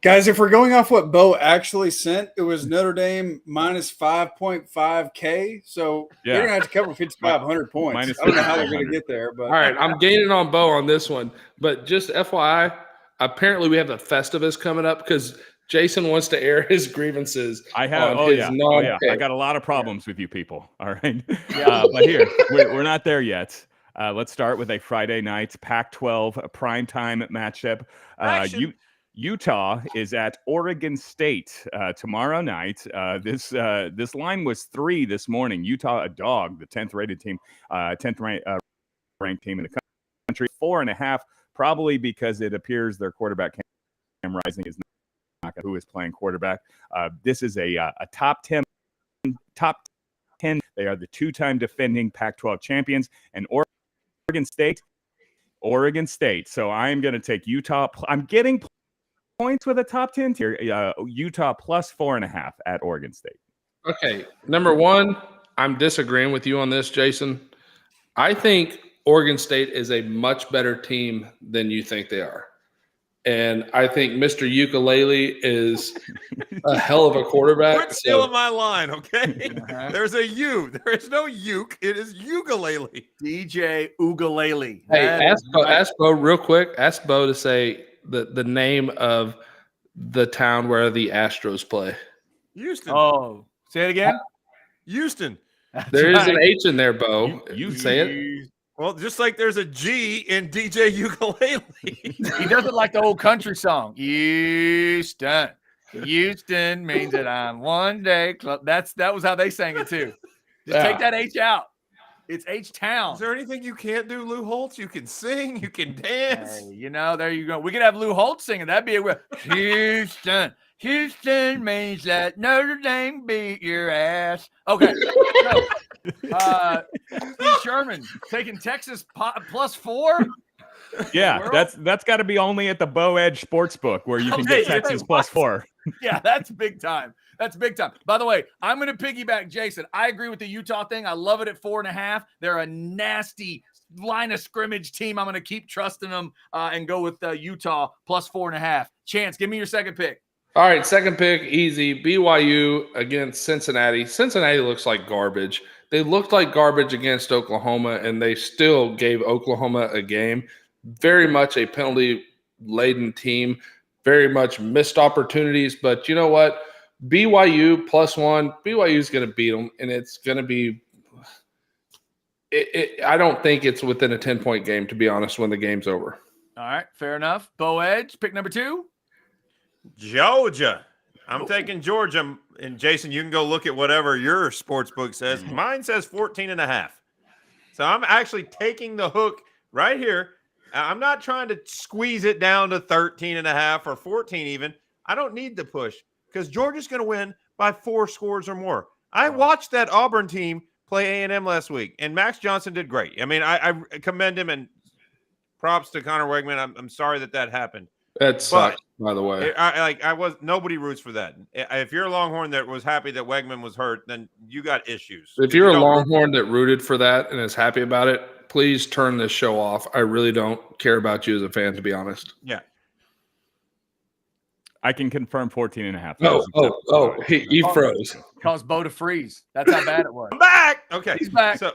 Guys, if we're going off what Bo actually sent, it was Notre Dame minus 5.5K. So Yeah. they're going to have to cover 5,500 points. Minus I don't know how they're going 5,500. to get there. But All right, I'm gaining on Bo on this one. But just FYI, apparently we have a Festivus coming up because Jason wants to air his grievances. I have. on Oh his yeah. non-pick. I got a lot of problems with you people. All right. But here we're not there yet. Let's start with a Friday night Pac-12 primetime matchup. Utah is at Oregon State tomorrow night. This line was 3 this morning. Utah, a dog, the 10th rated team, 10th ranked team in the country. 4.5, probably because it appears their quarterback Cam Rising is not who is playing quarterback. This is a top 10. They are the 2-time defending Pac-12 champions, and Oregon State. So I am going to take Utah. I'm getting points with a top 10 tier. Utah plus 4.5 at Oregon State. Okay, number one, I'm disagreeing with you on this, Jason. I think Oregon State is a much better team than you think they are. And I think Mr. Ukulele is a hell of a quarterback. Quit stealing my line, okay? There's a U. There is no uke. It is ukulele. DJ Ugalele. Hey, ask Bo real quick. Ask Bo to say the name of the town where the Astros play. Houston. Oh, say it again. Houston. There is an H in there, Bo. You say it. Well, just like there's a G in DJ Ukulele. He doesn't like the old country song. Houston. Houston means that I'm one day. That was how they sang it too. Just take that H out. It's H-Town. Is there anything you can't do, Lou Holtz? You can sing. You can dance. Hey, there you go. We could have Lou Holtz singing. That'd be a Houston. Houston means that Notre Dame beat your ass. Okay. So, Steve Sherman taking Texas plus 4. Yeah, that's got to be only at the Bo Edge Sportsbook where you can get Texas plus 4. Yeah, that's big time. That's big time. By the way, I'm going to piggyback Jason. I agree with the Utah thing. I love it at 4.5. They're a nasty line of scrimmage team. I'm going to keep trusting them and go with Utah plus 4.5. Chance, give me your second pick. All right, second pick, easy. BYU against Cincinnati. Cincinnati looks like garbage. They looked like garbage against Oklahoma, and they still gave Oklahoma a game. Very much a penalty-laden team. Very much missed opportunities. But you know what? BYU plus 1. BYU is going to beat them, and it's going to be I don't think it's within a 10-point game, to be honest, when the game's over. All right, fair enough. Bo Edge, pick number 2. Georgia. I'm taking Georgia. And Jason, you can go look at whatever your sports book says. Mine says 14.5. So I'm actually taking the hook right here. I'm not trying to squeeze it down to 13.5 or 14 even. I don't need the push because Georgia's going to win by 4 scores or more. I watched that Auburn team play A&M last week, and Max Johnson did great. I mean, I commend him, and props to Connor Wegman. I'm sorry that happened. That sucks, by the way. Nobody roots for that. If you're a Longhorn that was happy that Wegman was hurt, then you got issues. If you're a Longhorn that rooted for that and is happy about it, please turn this show off. I really don't care about you as a fan, to be honest. Yeah. I can confirm 14.5. He froze. Caused Bo to freeze. That's how bad it was. I'm back. Okay. He's back. So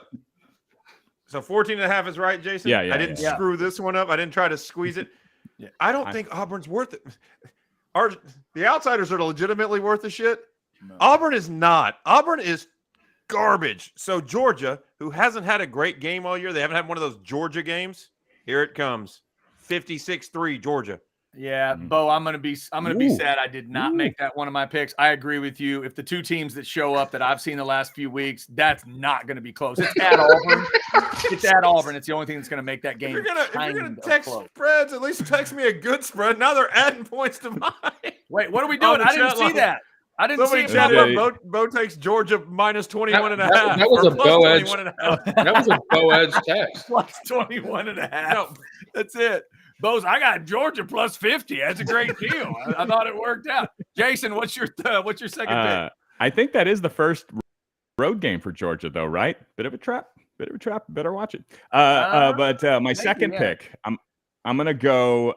14.5 is right, Jason? Yeah. I didn't screw this one up. I didn't try to squeeze it. I don't think Auburn's worth it. The Outsiders are legitimately worth the shit. No. Auburn is not. Auburn is garbage. So Georgia, who hasn't had a great game all year, they haven't had one of those Georgia games. Here it comes. 56-3 Georgia. Yeah, Bo, I'm gonna be sad I did not make that one of my picks. I agree with you. If the two teams that show up that I've seen the last few weeks, that's not gonna be close. It's at Auburn. It's at Auburn. It's the only thing that's gonna make that game. If you're gonna text spreads, at least text me a good spread. Now they're adding points to mine. Wait, what are we doing? I didn't see that. I didn't see it. Bo takes Georgia minus 21 and a half. That was a Bo Edge. That was a Bo Edge text. Plus 21 and a half. No, that's it. Bo's, I got Georgia plus 50. That's a great deal. I thought it worked out. Jason, what's your second pick? I think that is the first road game for Georgia, though, right? Bit of a trap. Better watch it. But my second pick, I'm gonna go.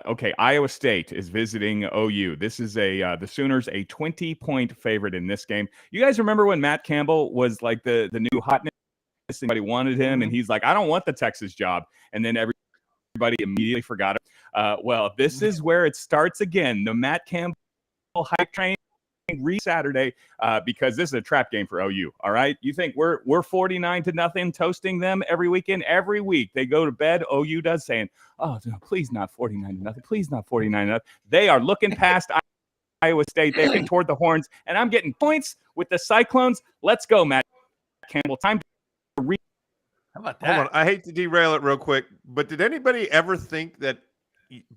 Okay, Iowa State is visiting OU. This is the Sooners a 20-point favorite in this game. You guys remember when Matt Campbell was like the new hotness? Everybody wanted him, and he's like, I don't want the Texas job, and then everybody immediately forgot it. Well, this is where it starts again. The Matt Campbell hype train Saturday, because this is a trap game for OU. All right, you think we're 49-0 toasting them every weekend, every week they go to bed. OU does saying, "Oh, no, please not 49-0, please not 49-0." They are looking past Iowa State. They're looking toward the Horns, and I'm getting points with the Cyclones. Let's go, Matt Campbell. Time to read. How about that? Hold on. I hate to derail it real quick, but did anybody ever think that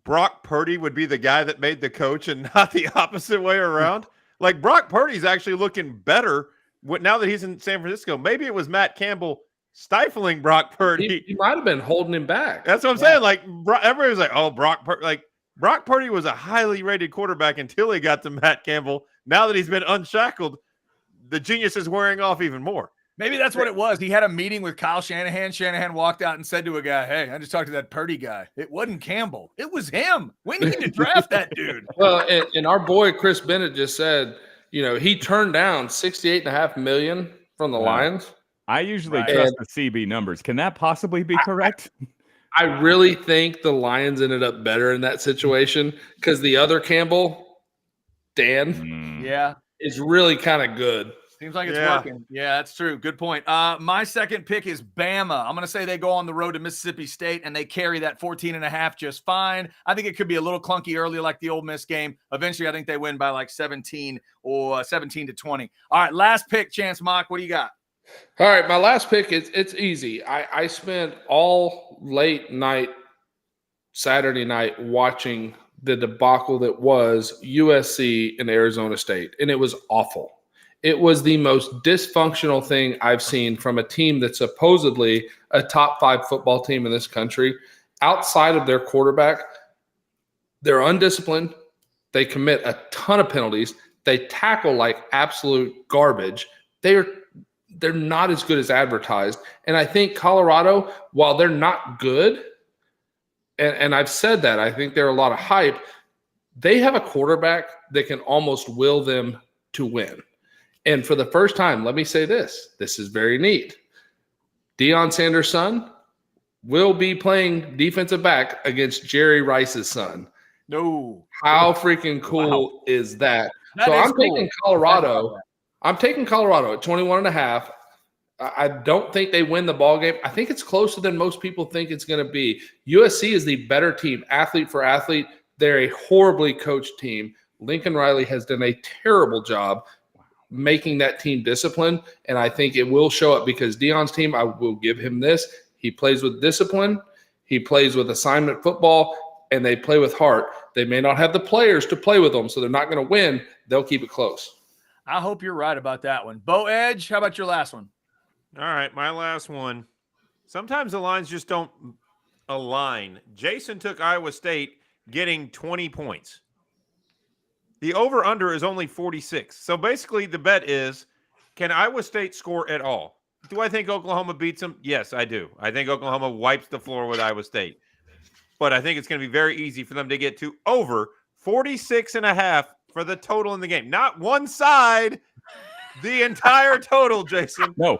Brock Purdy would be the guy that made the coach and not the opposite way around? Like, Brock Purdy's actually looking better now that he's in San Francisco. Maybe it was Matt Campbell stifling Brock Purdy. He might have been holding him back. That's what I'm saying. Like, everybody was like, oh, Brock Purdy. Like, Brock Purdy was a highly rated quarterback until he got to Matt Campbell. Now that he's been unshackled, the genius is wearing off even more. Maybe that's what it was. He had a meeting with Kyle Shanahan. Shanahan walked out and said to a guy, "Hey, I just talked to that Purdy guy. It wasn't Campbell. It was him. We need to draft that dude." Well, and our boy Chris Bennett just said, he turned down $68.5 million from the Lions. I usually trust the CB numbers. Can that possibly be correct? I really think the Lions ended up better in that situation because the other Campbell, Dan, is really kind of good. Seems like it's working. Yeah, that's true. Good point. My second pick is Bama. I'm going to say they go on the road to Mississippi State, and they carry that 14.5 just fine. I think it could be a little clunky early like the Ole Miss game. Eventually, I think they win by like 17 or 17-20. All right, last pick, Chance Mock. What do you got? All right, my last pick, it's easy. I spent all late night Saturday night watching the debacle that was USC and Arizona State, and it was awful. It was the most dysfunctional thing I've seen from a team that's supposedly a top 5 football team in this country. Outside of their quarterback, they're undisciplined. They commit a ton of penalties. They tackle like absolute garbage. They're not as good as advertised. And I think Colorado, while they're not good, and I've said that, I think they're a lot of hype, they have a quarterback that can almost will them to win. And for the first time, let me say this. This is very neat. Deion Sanders' son will be playing defensive back against Jerry Rice's son. No. How freaking cool is that? So I'm taking Colorado. I'm taking Colorado at 21.5. I don't think they win the ball game. I think it's closer than most people think it's going to be. USC is the better team, athlete for athlete. They're a horribly coached team. Lincoln Riley has done a terrible job making that team disciplined, and I think it will show up because Deion's team, I will give him this. He plays with discipline. He plays with assignment football, and they play with heart. They may not have the players to play with them, so they're not going to win. They'll keep it close. I hope you're right about that one. Bo Edge, how about your last one? All right, my last one. Sometimes the lines just don't align. Jason took Iowa State getting 20 points. The over-under is only 46. So basically the bet is, can Iowa State score at all? Do I think Oklahoma beats them? Yes, I do. I think Oklahoma wipes the floor with Iowa State. But I think it's going to be very easy for them to get to over 46.5 for the total in the game. Not one side, the entire total, Jason. No.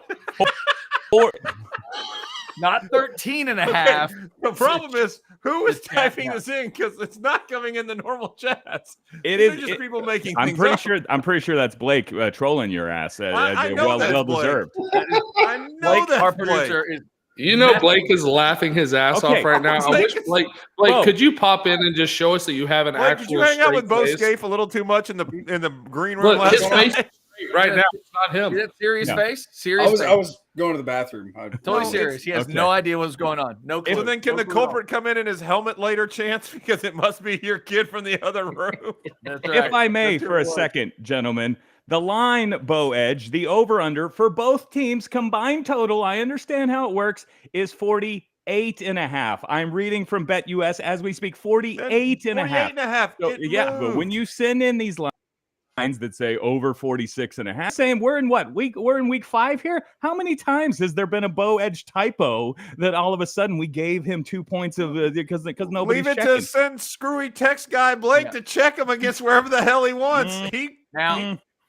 Not 13.5. The Who is The chat typing box. this in? Because it's not coming in the normal chats. It These is are just people making I'm things pretty up. sure. I'm pretty sure that's Blake trolling your ass. I know well, that's well Blake. deserved. I know Blake, that's our Blake. producer, is You know, Blake is laughing his ass Okay. off right now. I wish Blake, Whoa. could you pop in and just show us that you have an Blake, actual did you hang out with straight Bo face? Scaife a little too much in the green room Look, last his night? face is straight right now. It's not you him. that serious No. face? Serious face. I was going to the bathroom. totally No, serious. He has okay. no idea what's going on. No clue. So then, can No the clue at all. culprit come in his helmet later, Chance? Because it must be your kid from the other room. That's right. If I may, That's who for it a was. second, gentlemen, the line, Bo Edge, the over/under for both teams combined total, I understand how it works, is 48.5. I'm reading from BetUS as we speak, 48.5. 48.5. So, It but when moved. you send in these lines that say over 46.5, saying we're in what week? We're in week 5 here. How many times has there been a Bo Edge typo that all of a sudden we gave him 2 points of because nobody's Leave it checking? to send screwy text guy Blake to check him against wherever the hell he wants.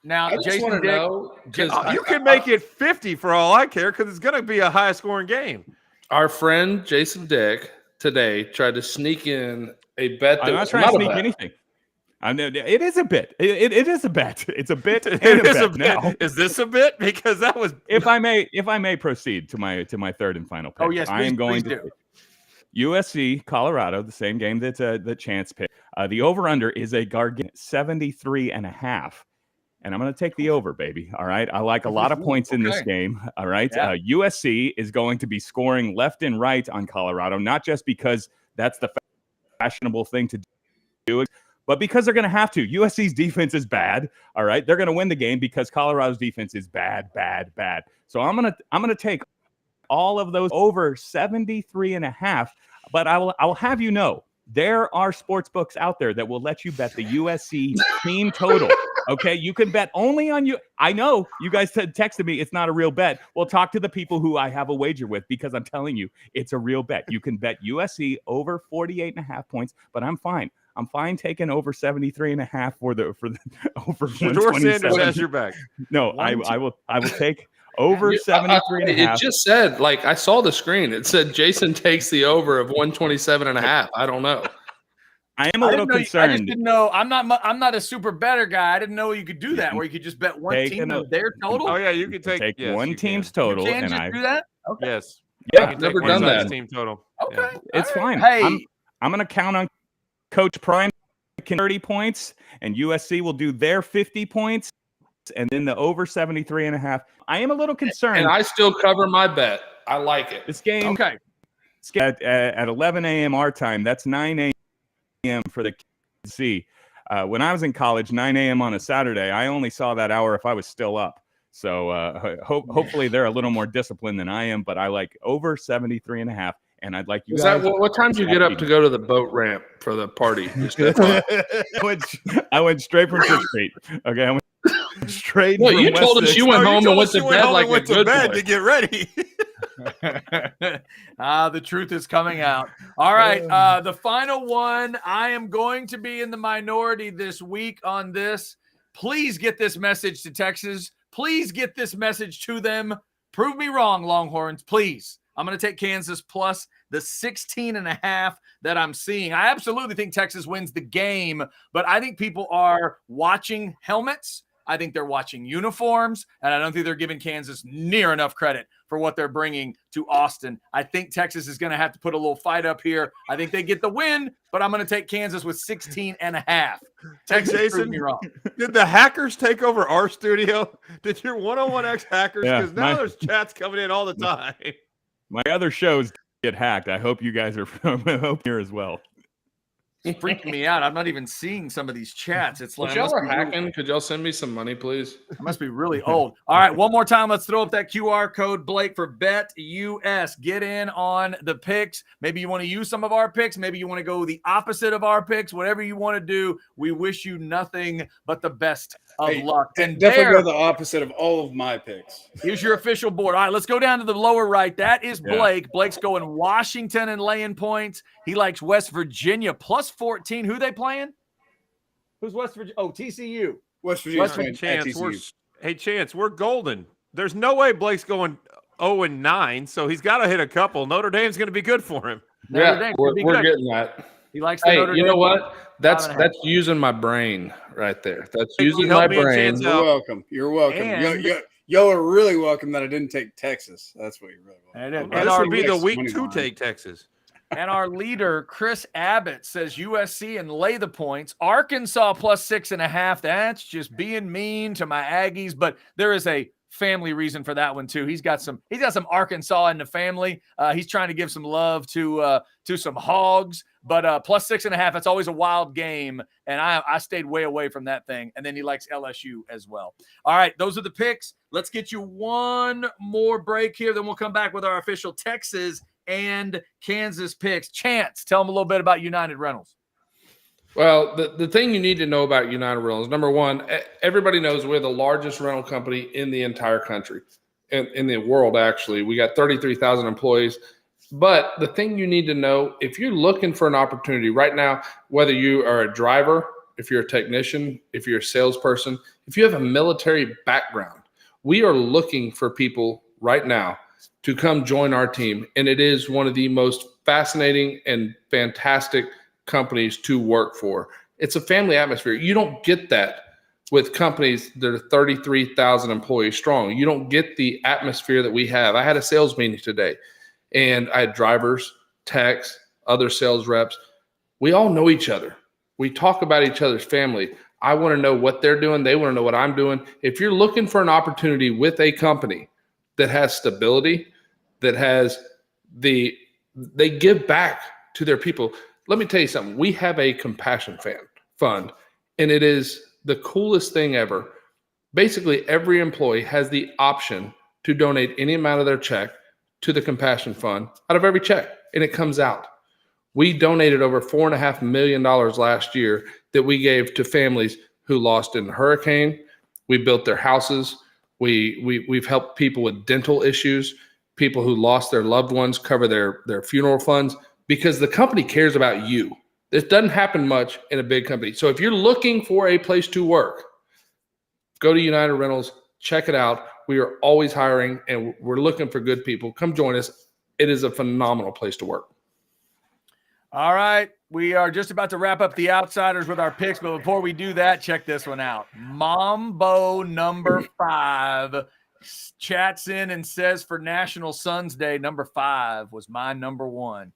Now, I just Jason want to Dick, know because You can make it 50 for all I care because it's going to be a high scoring game. our friend Jason Dick today tried to sneak in a bet that I'm not was trying to not a sneak bet. anything. I know it is a bit. It is a bet. It's a bit. And It is bet a bit. now. Is this a bit? Because that was If I may proceed to my third and final pick. Oh, yes, I am please going do. to USC Colorado, the same game that Chance picked. The over/under is a gargantuan 73.5. And I'm going to take the over, baby. All right. I like a lot of points in this Okay. game. All right. Yeah. USC is going to be scoring left and right on Colorado, not just because that's the fashionable thing to do, but because they're going to have to. USC's defense is bad. All right. They're going to win the game because Colorado's defense is bad. So I'm going to take all of those over 73.5. But I will have you know, there are sports books out there that will let you bet the USC team total. Okay, you can bet only on you. I know you guys texted me it's not a real bet. Well, talk to the people who I have a wager with because I'm telling you it's a real bet. You can bet USC over 48.5 points, but I'm fine. I'm fine taking over 73.5 for the over Shador Sanders 127. has your back. No, I will take over 73.5. It just said, like, I saw the screen. It said Jason takes the over of 127.5. I don't know. I am a little I concerned. just didn't know. I'm not a super better guy. I didn't know you could do that, where you could just bet one team of their total. Oh yeah, you can take yes, one you team's can. total, You can and just I do that. Okay. Yes. Yeah, You can never take done one side's that. team total. Okay. Yeah. It's All right. fine. Hey, I'm going to count on Coach Prime 30 points, and USC will do their 50 points, and then the over 73.5. I am a little concerned. And I still cover my bet. I like it. This game okay. at 11 a.m. our time, that's 9 a.m. for the see. When I was in college, 9 a.m. on a Saturday, I only saw that hour if I was still up. So hopefully they're a little more disciplined than I am, but I like over 73.5. And I'd like you Is guys. that what time did you get up to go to the boat ramp for the party? Just FYI. I went straight from 6th Street. Okay, I went straight. No, from you West told us 6th. you went home and went to bed like a went to good bed boy. to get ready. The truth is coming out. All right. The final one. I am going to be in the minority this week on this. Please get this message to Texas. Please get this message to them. Prove me wrong, Longhorns. Please. I'm going to take Kansas plus the 16.5 that I'm seeing. I absolutely think Texas wins the game, but I think people are watching helmets. I think they're watching uniforms, and I don't think they're giving Kansas near enough credit for what they're bringing to Austin. I think Texas is going to have to put a little fight up here. I think they get the win, but I'm going to take Kansas with 16.5. Texas, Jason, prove me wrong. Did the hackers take over our studio? Did your 101X hackers? Yeah, Because now there's chats coming in all the time. My other shows get hacked. I hope you guys are here as well. It's freaking me out. I'm not even seeing some of these chats. It's like If y'all are hacking, could y'all send me some money, please? I must be really old. All right, one more time. Let's throw up that QR code, Blake, for BetUS. Get in on the picks. Maybe you want to use some of our picks. Maybe you want to go the opposite of our picks. Whatever you want to do, we wish you nothing but the best of luck. And Definitely there go the opposite of all of my picks. is your official board. All right, let's go down to the lower right. That is Blake. Blake's going Washington and laying points. He likes West Virginia plus 14. Who they playing? Who's West Virginia? Oh, TCU. West Virginia's playing at Chance, TCU. hey, Chance, we're golden. There's no way Blake's going 0-9, so he's got to hit a couple. Notre Dame's going to be good for him. Notre Dame could be we're good. getting that. He likes the Hey, Notre you Dame. know what? That's 5.5. using my brain right there. That's Hey, using help my me and brain. Chance You're out. welcome. You're welcome. And- Y'all are really welcome that I didn't take Texas. That's what you're really welcome. And This our would be the Next week money 2 line. take Texas. And our leader, Chris Abbott, says USC and lay the points. Arkansas plus 6.5. That's just being mean to my Aggies, but there is a family reason for that one too. He's got some Arkansas in the family. He's trying to give some love to some Hogs, but plus 6.5. That's always a wild game, and I stayed way away from that thing. And then he likes LSU as well. All right, those are the picks. Let's get you one more break here, then we'll come back with our official Texas and Kansas picks. Chance, tell them a little bit about United Rentals. Well, the thing you need to know about United Rentals, number one, everybody knows we're the largest rental company in the entire country, in the world, actually. We got 33,000 employees. But the thing you need to know, if you're looking for an opportunity right now, whether you are a driver, if you're a technician, if you're a salesperson, if you have a military background, we are looking for people right now to come join our team. And it is one of the most fascinating and fantastic companies to work for. It's a family atmosphere. You don't get that with companies that are 33,000 employees strong. You don't get the atmosphere that we have. I had a sales meeting today, and I had drivers, techs, other sales reps. We all know each other. We talk about each other's family. I want to know what they're doing. They want to know what I'm doing. If you're looking for an opportunity with a company that has stability, that has they give back to their people. Let me tell you something. We have a compassion fund, and it is the coolest thing ever. Basically, every employee has the option to donate any amount of their check to the compassion fund out of every check, and it comes out. We donated over $4.5 million last year that we gave to families who lost in a hurricane. We built their houses. We've helped people with dental issues, people who lost their loved ones, cover their funeral funds, because the company cares about you. This doesn't happen much in a big company. So if you're looking for a place to work, go to United Rentals, check it out. We are always hiring, and we're looking for good people. Come join us. It is a phenomenal place to work. All right, we are just about to wrap up the Outsiders with our picks, but before we do that, check this one out. Mambo number 5 chats in and says for National Sons Day, number 5 was my number 1.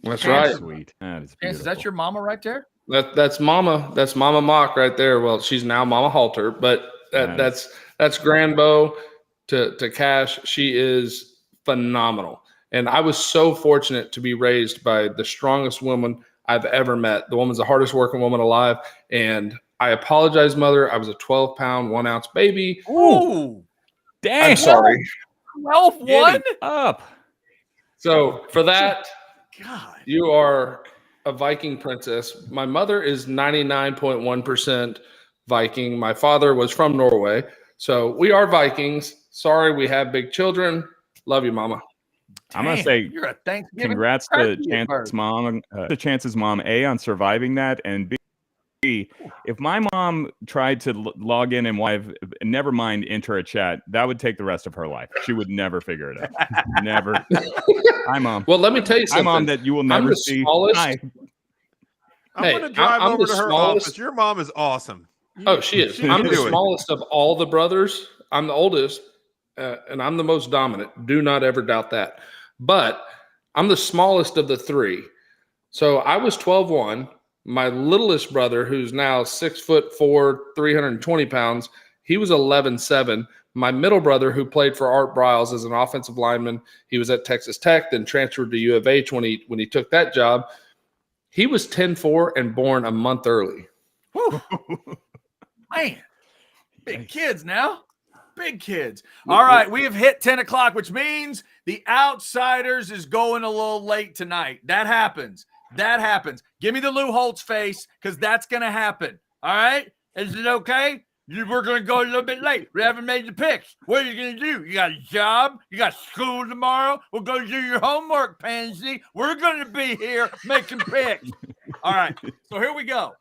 That's right. Sweet. That is Chance, beautiful. is that your mama right there? That's Mama. That's Mama Mock right there. Well, she's now Mama Halter, but that's Granbo to Cash. She is phenomenal. And I was so fortunate to be raised by the strongest woman I've ever met. The woman's the hardest working woman alive. And I apologize, Mother. I was a 12-pound, 1-ounce baby. Ooh, Dang. I'm sorry. 12-1? Up. So for that, God. you are a Viking princess. My mother is 99.1% Viking. My father was from Norway. So we are Vikings. Sorry, we have big children. Love you, Mama. I'm gonna Damn, say you're a Thanksgiving congrats to turkey at birth. Chance's mom, A, on surviving that, and B, if my mom tried to log in and never mind enter a chat, that would take the rest of her life. She would never figure it out. Never. Hi, Mom. Well, let me tell you Hi, something. Mom, that you will never the see. smallest. Hi. I'm Hey, going to drive I'm over the to her smallest- office. Your mom is awesome. Oh, she is. She I'm can the do it. smallest of all the brothers. I'm the oldest, and I'm the most dominant. Do not ever doubt that. But I'm the smallest of the 3. So I was 12-1. My littlest brother, who's now 6'4", 320 pounds, he was 11-7. My middle brother, who played for Art Briles as an offensive lineman, he was at Texas Tech, then transferred to U of H when he took that job. He was 10-4 and born a month early. Whew. Man, big kids now. Big kids. All right, we have hit 10 o'clock, which means the Outsiders is going a little late tonight. That happens. Give me the Lou Holtz face, because that's going to happen. All right? Is it okay? We're going to go a little bit late. We haven't made the picks. What are you going to do? You got a job? You got school tomorrow? We'll go do your homework, Pansy. We're going to be here making picks. All right, so here we go.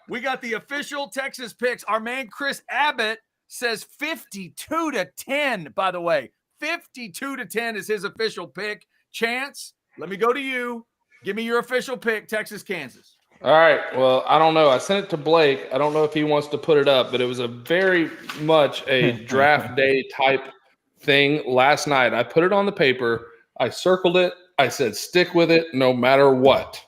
We got the official Texas picks. Our man Chris Abbott says 52-10, by the way. 52-10 is his official pick. Chance, let me go to you. Give me your official pick, Texas, Kansas. All right. Well, I don't know. I sent it to Blake. I don't know if he wants to put it up, but it was a very much a draft day type thing last night. I put it on the paper. I circled it. I said, stick with it no matter what.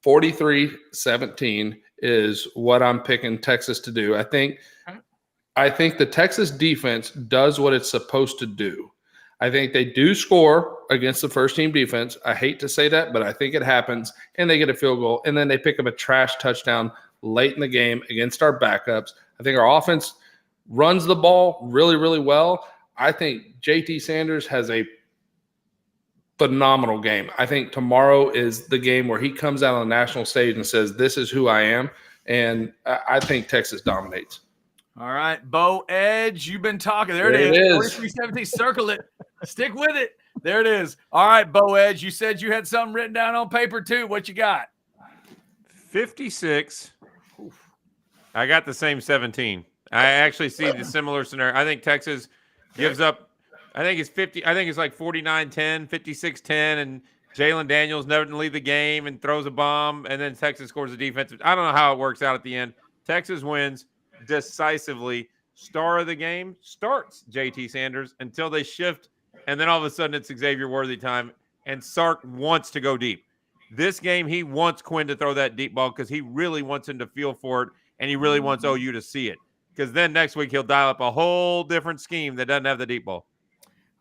43-17 is what I'm picking Texas to do. I think the Texas defense does what it's supposed to do. I think they do score against the first-team defense. I hate to say that, but I think it happens, and they get a field goal, and then they pick up a trash touchdown late in the game against our backups. I think our offense runs the ball really, really well. I think JT Sanders has a phenomenal game. I think tomorrow is the game where he comes out on the national stage and says, this is who I am, and I think Texas dominates. All right, Bo Edge, you've been talking. There It it is. 43-17, circle it. Stick with it. There it is. All right, Bo Edge, you said you had something written down on paper too. What you got? 56. I got the same 17. I actually see the similar scenario. I think Texas gives up, I think it's 50. I think it's like 49-10, 56-10, and Jalen Daniels never leave the game and throws a bomb, and then Texas scores a defensive. I don't know how it works out at the end. Texas wins decisively. Star of the game starts JT Sanders until they shift, and then all of a sudden it's Xavier Worthy time, and Sark wants to go deep. This game, he wants Quinn to throw that deep ball because he really wants him to feel for it, and he really wants OU to see it, because then next week he'll dial up a whole different scheme that doesn't have the deep ball.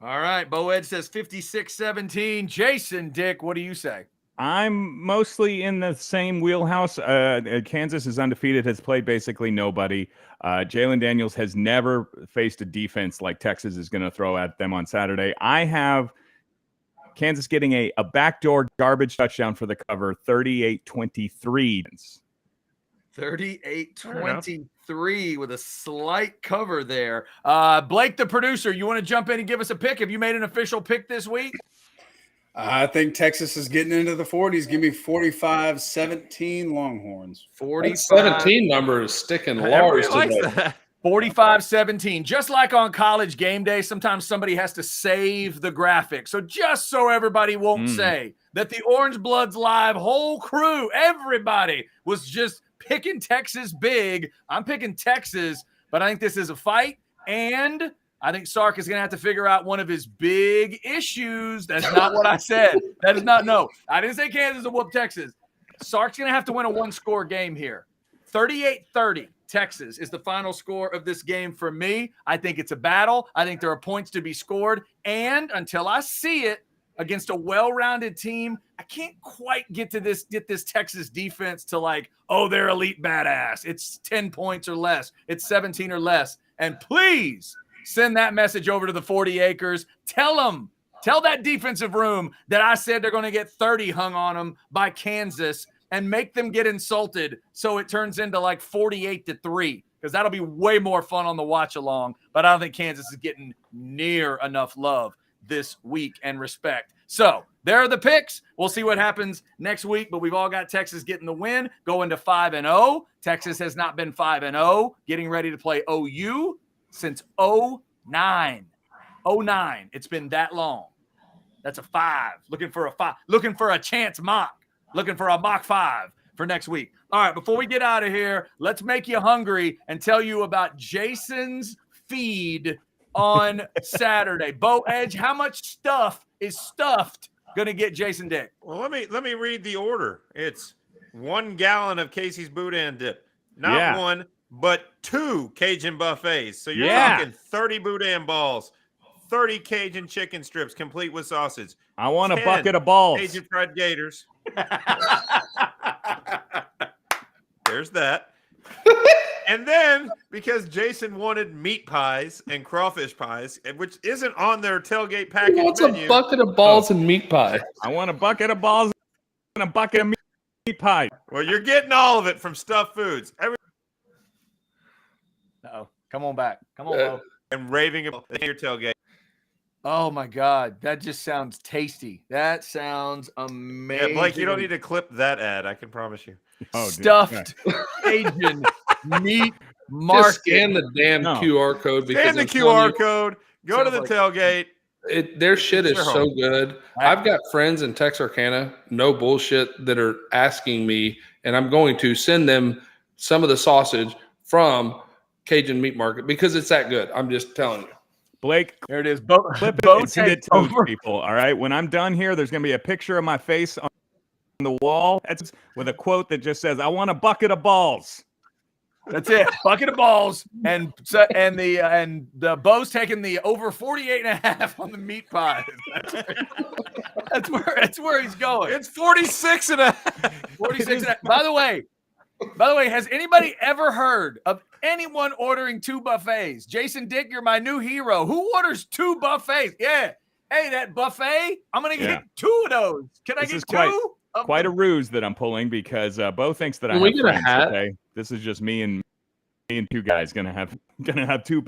All right, Bo Edge says 56-17. Jason, Dick, what do you say? I'm mostly in the same wheelhouse. Kansas is undefeated, has played basically nobody. Jalen Daniels has never faced a defense like Texas is going to throw at them on Saturday. I have Kansas getting a backdoor garbage touchdown for the cover, 38-23. 38-23 with a slight cover there. Blake, the producer, you want to jump in and give us a pick? Have you made an official pick this week? I think Texas is getting into the 40s. Give me 45-17 Longhorns. 17 number is sticking large today. 45-17. Just like on College game day, sometimes somebody has to save the graphic. So just so everybody won't say that the Orange Bloods Live whole crew, everybody was just picking Texas big. I'm picking Texas, but I think this is a fight, and I think Sark is going to have to figure out one of his big issues. That's not what I said. That is not – no. I didn't say Kansas will whoop Texas. Sark's going to have to win a one-score game here. 38-30, Texas is the final score of this game for me. I think it's a battle. I think there are points to be scored. And until I see it against a well-rounded team, I can't quite get this Texas defense to like, oh, they're elite badass. It's 10 points or less. It's 17 or less. And please – send that message over to the 40 acres. Tell that defensive room that I said they're going to get 30 hung on them by Kansas, and make them get insulted so it turns into like 48-3, because that'll be way more fun on the watch along. But I don't think Kansas is getting near enough love this week and respect. So there are the picks. We'll see what happens next week, but we've all got Texas getting the win, going to 5-0. Texas has not been 5-0, getting ready to play OU since 09. It's been that long. That's a 5. Looking for a 5. Looking for a chance mock. Looking for a mock 5 for next week. All right, before we get out of here, let's make you hungry and tell you about Jason's feed on Saturday. Bo Edge, how much stuff is stuffed going to get Jason Dick? Well, let me read the order. It's 1 gallon of Casey's Boudin dip. Not one, but 2 Cajun buffets. So you're talking 30 Boudin balls, 30 Cajun chicken strips complete with sausage. I want a bucket of balls. Cajun fried gators. There's that. And then, because Jason wanted meat pies and crawfish pies, which isn't on their tailgate package What's menu. a bucket of balls and meat pie? I want a bucket of balls and a bucket of meat pie. Well, you're getting all of it from Stuffed Foods. Uh-oh. Come on back. Come on, Bo. And raving about your tailgate. Oh, my God. That just sounds tasty. That sounds amazing. Yeah, Blake, you don't need to clip that ad. I can promise you. Stuffed Cajun meat market. Just scan the damn QR code. Scan the QR code. Go to the tailgate. Their shit is Sure. so good. I've got friends in Texarkana, no bullshit, that are asking me, and I'm going to send them some of the sausage from Cajun Meat Market because it's that good. I'm just telling you. Blake, There it is. clip it and send it to those people. All right. When I'm done here, there's going to be a picture of my face on the wall with a quote that just says, "I want a bucket of balls." That's it. Bucket of balls. And the Bo's taking the over 48.5 on the meat pie. That's where he's going. It's 46.5. 46.5. By the way, has anybody ever heard of anyone ordering 2 buffets? Jason Dick, you're my new hero. Who orders 2 buffets? Yeah. Hey, that buffet, I'm going to get 2 of those. Can I get 2? Quite a ruse that I'm pulling because Bo thinks that I Can we have get a friends. hat? Okay, this is just me and 2 guys gonna have 2.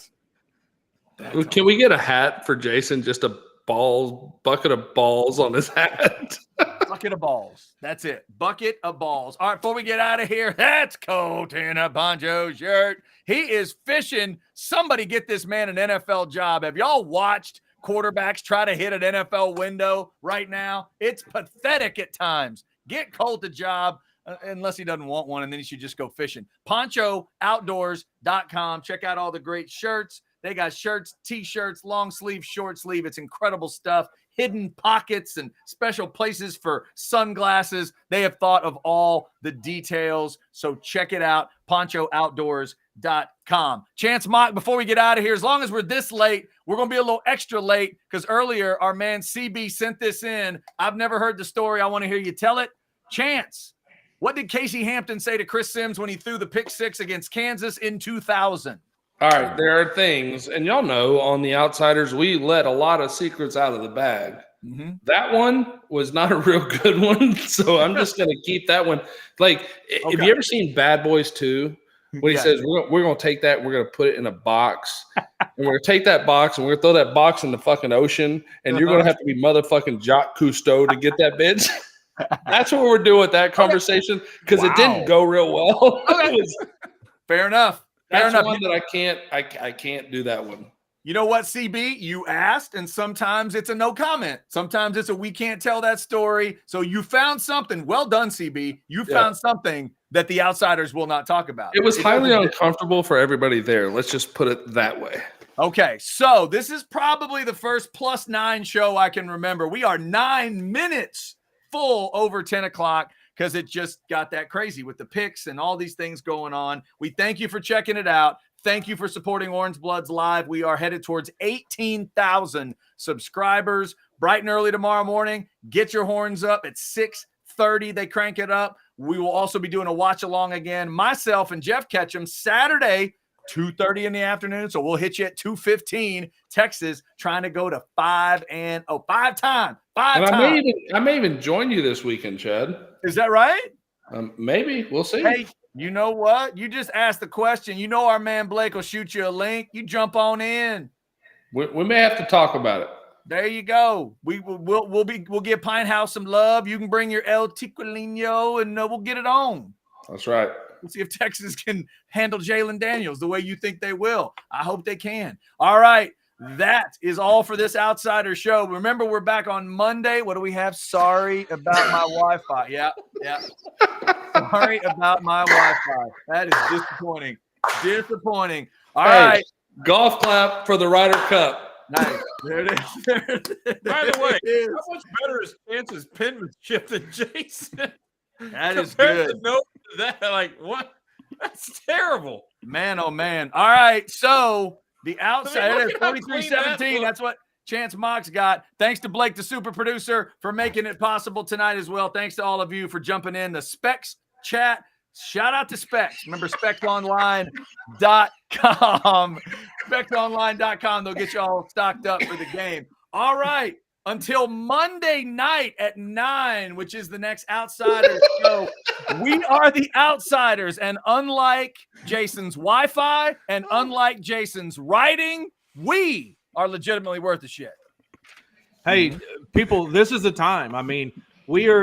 Can we get a hat for Jason? Just a bucket of balls on his hat. Bucket of balls. That's it. Bucket of balls. All right, before we get out of here, that's Colt in a poncho shirt. He is fishing. Somebody get this man an NFL job. Have y'all watched quarterbacks try to hit an NFL window right now? It's pathetic at times. Get Colt a job, unless he doesn't want one, and then he should just go fishing. PonchoOutdoors.com. Check out all the great shirts. They got shirts, T-shirts, long sleeve, short sleeve. It's incredible stuff. Hidden pockets and special places for sunglasses. They have thought of all the details, so check it out. PonchoOutdoors.com. Chance Mock, before we get out of here, as long as we're this late, we're going to be a little extra late because earlier our man CB sent this in. I've never heard the story. I want to hear you tell it. Chance, what did Casey Hampton say to Chris Sims when he threw the pick 6 against Kansas in 2000? All right, there are things, and y'all know on the Outsiders, we let a lot of secrets out of the bag. Mm-hmm. That one was not a real good one, so I'm just going to keep that one. Like, have you ever seen Bad Boys 2? When he says, we're going to take that, we're going to put it in a box, and we're going to take that box, and we're going to throw that box in the fucking ocean, and you're going to have to be motherfucking Jacques Cousteau to get that bitch. That's what we're doing with that conversation because it didn't go real well. Fair enough. That's one that I can't do that one. You know what, CB? You asked, and sometimes it's a no comment. Sometimes it's a we can't tell that story. So you found something. Well done, CB. You found something that the Outsiders will not talk about. It was highly uncomfortable for everybody there. Let's just put it that way. Okay, so this is probably the first +9 show I can remember. We are 9 minutes full over 10 o'clock because it just got that crazy with the picks and all these things going on. We thank you for checking it out. Thank you for supporting Orange Bloods Live. We are headed towards 18,000 subscribers. Bright and early tomorrow morning, get your horns up at 6:30. They crank it up. We will also be doing a watch along again. Myself and Jeff Ketchum Saturday, 2:30 in the afternoon. So we'll hit you at 2:15. Texas trying to go to 5 times. I may even join you this weekend, Chad. Is that right? Maybe. We'll see. Hey, you know what? You just asked the question. You know our man Blake will shoot you a link. You jump on in. We may have to talk about it. There you go. We'll give Pine House some love. You can bring your El Tiquilino and we'll get it on. That's right. We'll see if Texas can handle Jalen Daniels the way you think they will. I hope they can. All right. That is all for this Outsider show. Remember, we're back on Monday. What do we have? Sorry about my Wi-Fi. Yeah. Sorry about my Wi-Fi. That is disappointing. All right. Golf clap for the Ryder Cup. Nice. There it is. By the way, how much better is Chance's penmanship than Jason? That is good. Like, what? That's terrible. Man, oh, man. All right. So the Outsider, look at how 43-17. That's what Chance Mox got. Thanks to Blake, the super producer, for making it possible tonight as well. Thanks to all of you for jumping in the Specs chat. Shout out to Specs. Remember, SpecOnline.com. SpecOnline.com. They'll get you all stocked up for the game. All right. Until Monday night at 9, which is the next Outsiders show, we are the Outsiders. And unlike Jason's Wi-Fi and unlike Jason's writing, we are legitimately worth the shit. Hey, people, this is the time. I mean, we are